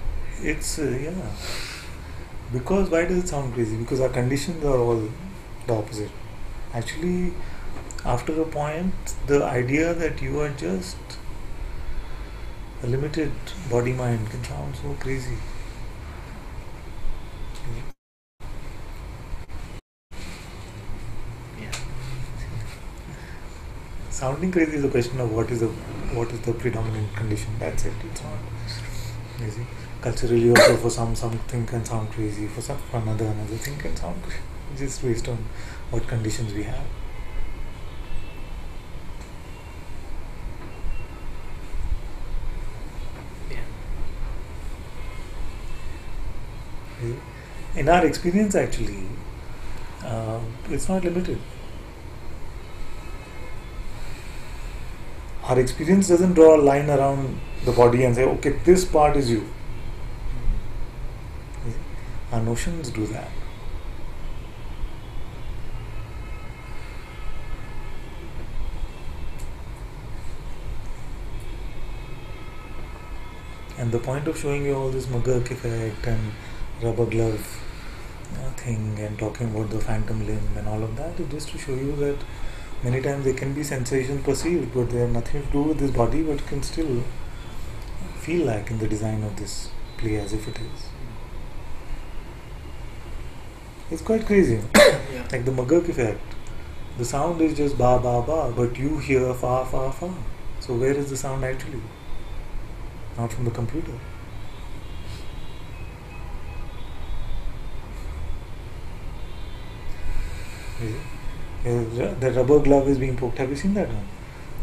It's, yeah. Because why does it sound crazy? Because our conditions are all the opposite. Actually, after a point, the idea that you are just a limited body mind can sound so crazy. Yeah. Sounding crazy is a question of what is the predominant condition. That's it. It's not crazy. Culturally, also for something can sound crazy. For another thing can sound crazy. Just based on what conditions we have. In our experience, actually, it's not limited. Our experience doesn't draw a line around the body and say, okay, this part is you. Our notions do that. And the point of showing you all this McGurk effect and rubber glove thing and talking about the phantom limb and all of that is just to show you that many times there can be sensations perceived, but they have nothing to do with this body, but can still feel like in the design of this play as if it is. It's quite crazy. Yeah. Like the McGurk effect. The sound is just ba ba ba, but you hear fa fa fa. So where is the sound actually? Not from the computer. The rubber glove is being poked. Have you seen that one?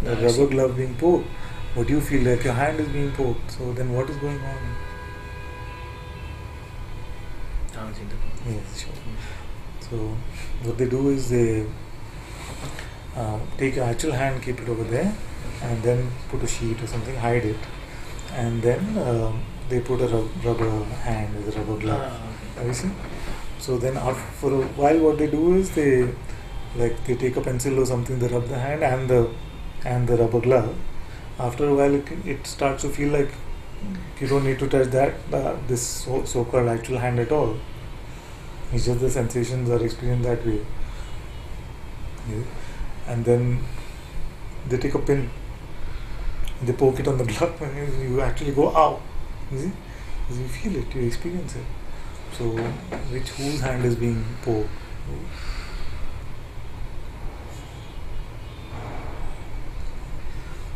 The No, rubber glove being poked. What do you feel like? Your hand is being poked. So then what is going on? I don't think that. Yes, sure. So what they do is they take your actual hand, keep it over there, and then put a sheet or something, hide it, and then they put a rubber hand with a rubber glove. Okay. Have you seen? So then for a while what they do is they take a pencil or something, they rub the hand and the rubber glove. After a while it starts to feel like you don't need to touch this so-called actual hand at all. It's just the sensations are experienced that way. Yeah. And then they take a pin, they poke it on the glove, and you actually go, ow! You see? Because you feel it, you experience it. So, whose hand is being poked?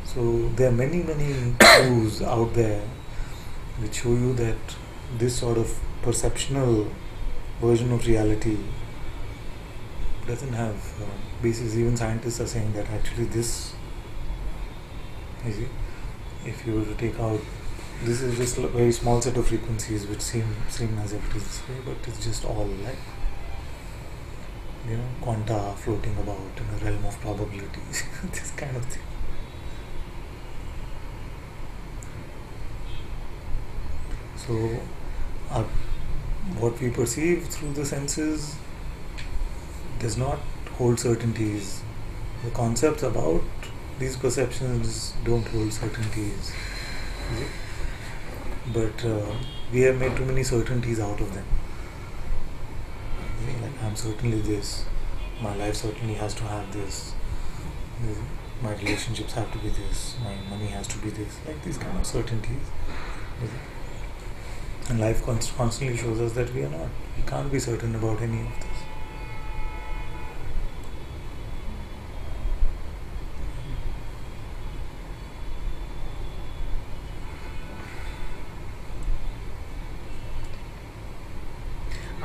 So, there are many clues out there which show you that this sort of perceptual version of reality doesn't have basis. Even scientists are saying that actually this, you see, if you were to take out, this is just a very small set of frequencies which seem as if it is this way, but it's just all like, quanta floating about in a realm of probabilities, this kind of thing. So, what we perceive through the senses does not hold certainties. The concepts about these perceptions don't hold certainties. But we have made too many certainties out of them. Like, I'm certainly this, my life certainly has to have this, my relationships have to be this, my money has to be this, like these kind of certainties. And life constantly shows us that we are not. We can't be certain about any of this.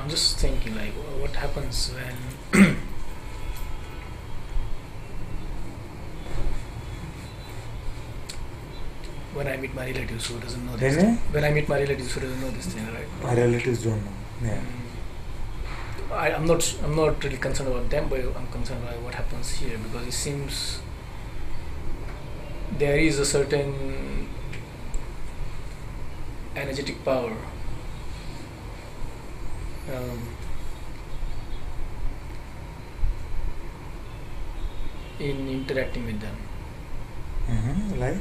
I'm just thinking like, what happens when when I meet my relatives who doesn't know this thing. When I meet my relatives who doesn't know this thing, right? My relatives don't know. Yeah. I'm not really concerned about them, but I'm concerned about what happens here, because it seems there is a certain energetic power in interacting with them. Like?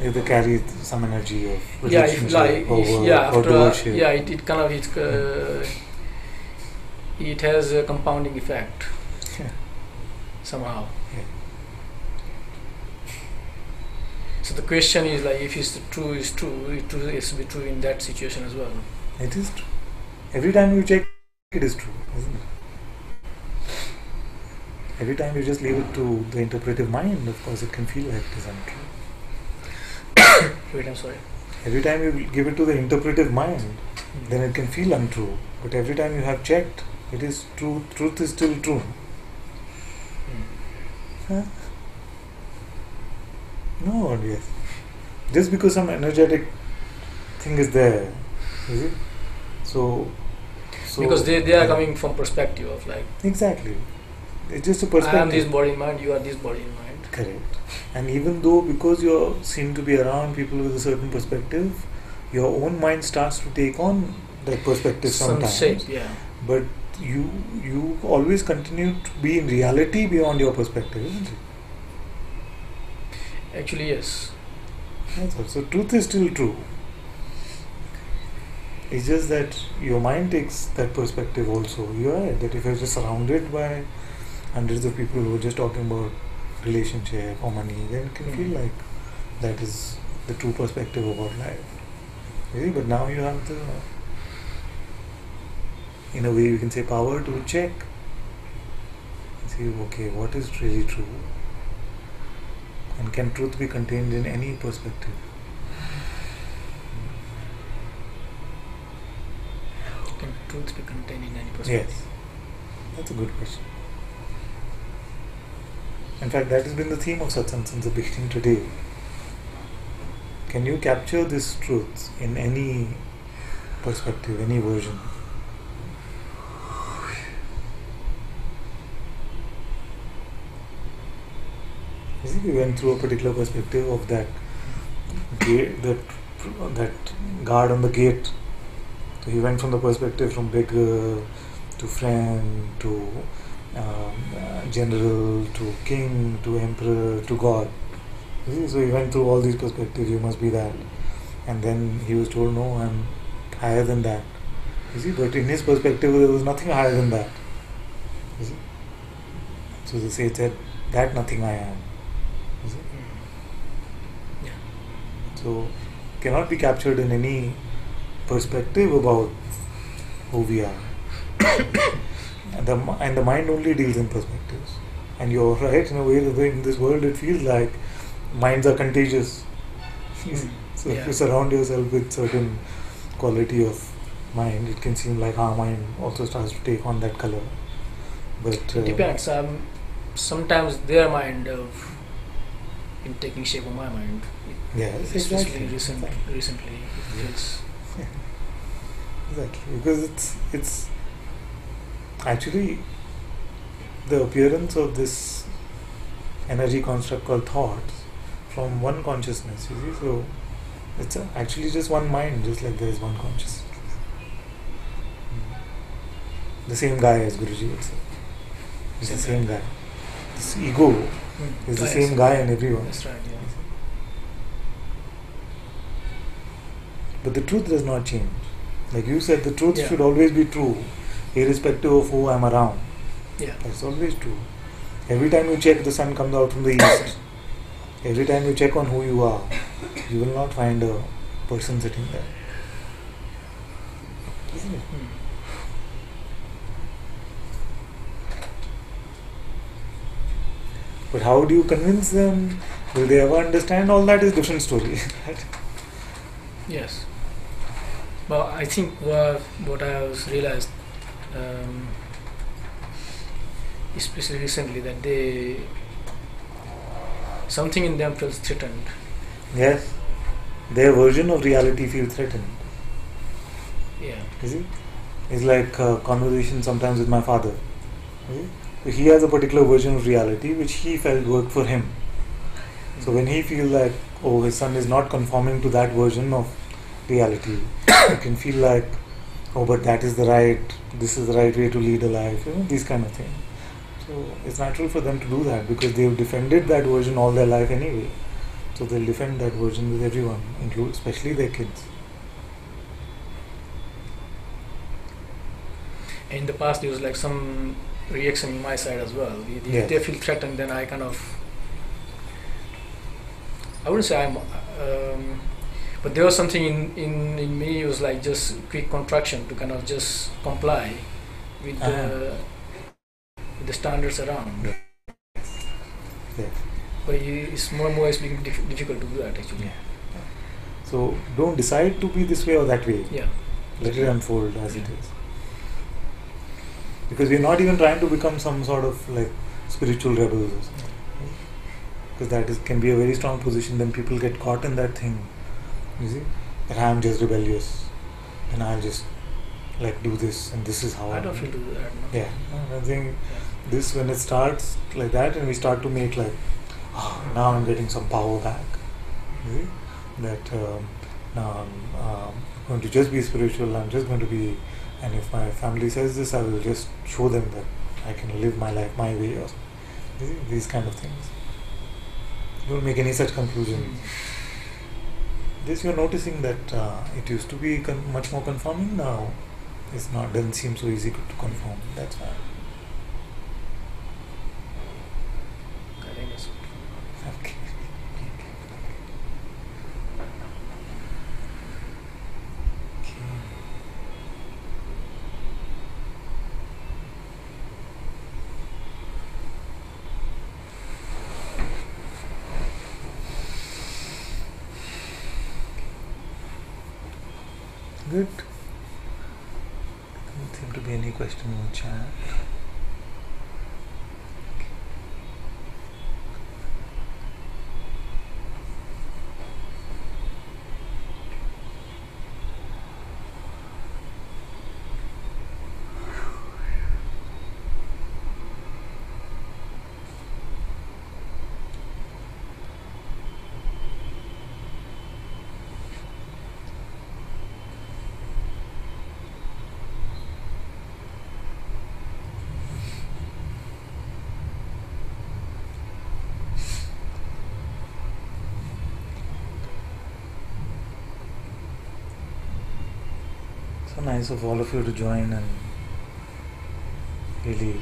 If they carry some energy of Yeah, if relationship after devotion. it kind of it has a compounding effect. Yeah. Somehow. Yeah. So the question is like, if it's true, it has to be true in that situation as well. It is true. Every time you check, it is true, isn't it? Every time you just leave it to the interpretive mind, of course, it can feel like it is untrue. Wait, I'm sorry. Every time you give it to the interpretive mind, then it can feel untrue. But every time you have checked, it is true. Truth is still true. Huh? No, yes. Just because some energetic thing is there, is it? So because they are coming from perspective of like, exactly. It's just a perspective. I am this body in mind, you are this body in mind. Correct. And even though, because you seem to be around people with a certain perspective, your own mind starts to take on that perspective sometimes. Some shape, yeah. But you always continue to be in reality beyond your perspective, isn't it? Actually, yes. That's all. So truth is still true. It's just that your mind takes that perspective also. You are right, that if you're just surrounded by hundreds of people who are just talking about relationship or money, then it can feel like that is the true perspective about life. Really? But now you have the, in a way you can say, power to check. See, okay, what is really true? And can truth be contained in any perspective? Can truth be contained in any perspective? Yes. That's a good question. In fact, that has been the theme of Satsang since the beginning today. Can you capture this truth in any perspective, any version? You see, we went through a particular perspective of that gate, that guard on the gate. So he went from the perspective from beggar to friend to general to king to emperor to God. You see? So he went through all these perspectives. You must be that, and then he was told, "No, I'm higher than that." You see, but in his perspective, there was nothing higher than that. You see? So the sage said, "That nothing I am." You see? Yeah. So cannot be captured in any perspective about who we are. And the mind only deals in perspectives. And you're right, in a way that in this world it feels like minds are contagious. So if you surround yourself with certain quality of mind, it can seem like our mind also starts to take on that color. But it depends. Sometimes their mind in taking shape of my mind. Yes, Especially exactly. recently it feels. Exactly, because it's actually the appearance of this energy construct called thoughts from one consciousness, you see. So it's actually just one mind, just like there is one consciousness. The same guy, as Guruji would say. It's the same guy. This ego is the same guy in everyone. That's right, yeah. But the truth does not change. Like you said, the truth Yeah. should always be true, irrespective of who I'm around. Yeah. That's always true. Every time you check, the sun comes out from the east. Every time you check on who you are, you will not find a person sitting there. Isn't it? But how do you convince them? Will they ever understand? All that is different story. Right? Yes. Well, I think what I was realized, especially recently, that something in them feels threatened. Yes, their version of reality feels threatened. Yeah. You see, it's like a conversation sometimes with my father. You see? So he has a particular version of reality which he felt worked for him. So when he feels like, oh, his son is not conforming to that version of reality, he can feel like, oh, but this is the right way to lead a life, these kind of things. So it's natural for them to do that because they've defended that version all their life anyway. So they'll defend that version with everyone, especially their kids. In the past, there was like some reaction on my side as well. If Yes. they feel threatened, then I wouldn't say but there was something in me. It was like just quick contraction to kind of just comply with the standards around. Yeah. But it's more and more it's becoming difficult to do that actually. Yeah. So don't decide to be this way or that way. Yeah. Let it unfold as it is. Because we're not even trying to become some sort of like spiritual rebels or something. Because that can be a very strong position. Then people get caught in that thing. You see, that I'm just rebellious, and I'll just like do this, and this is how I don't feel to do that. No? Yeah, I think this when it starts like that, and we start to make like, oh, now I'm getting some power back. You see, that now I'm going to just be spiritual. I'm just going to be, and if my family says this, I will just show them that I can live my life my way, or these kind of things. Don't make any such conclusions. This you're noticing that it used to be much more conforming. Now it's not. Doesn't seem so easy to conform. That's why. I think it's Okay. Good. Doesn't seem to be any question in the chat. So nice of all of you to join and really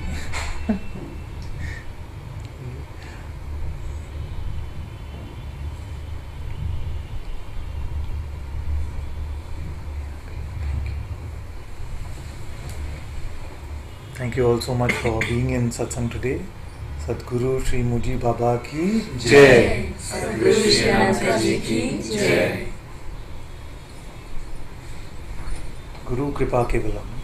Thank you all so much for being in Satsang today. Sadguru Sri Muji Baba ki Jai. Sadguru Shri Ananta Ji ki Jai. Guru Kripa Kevalam.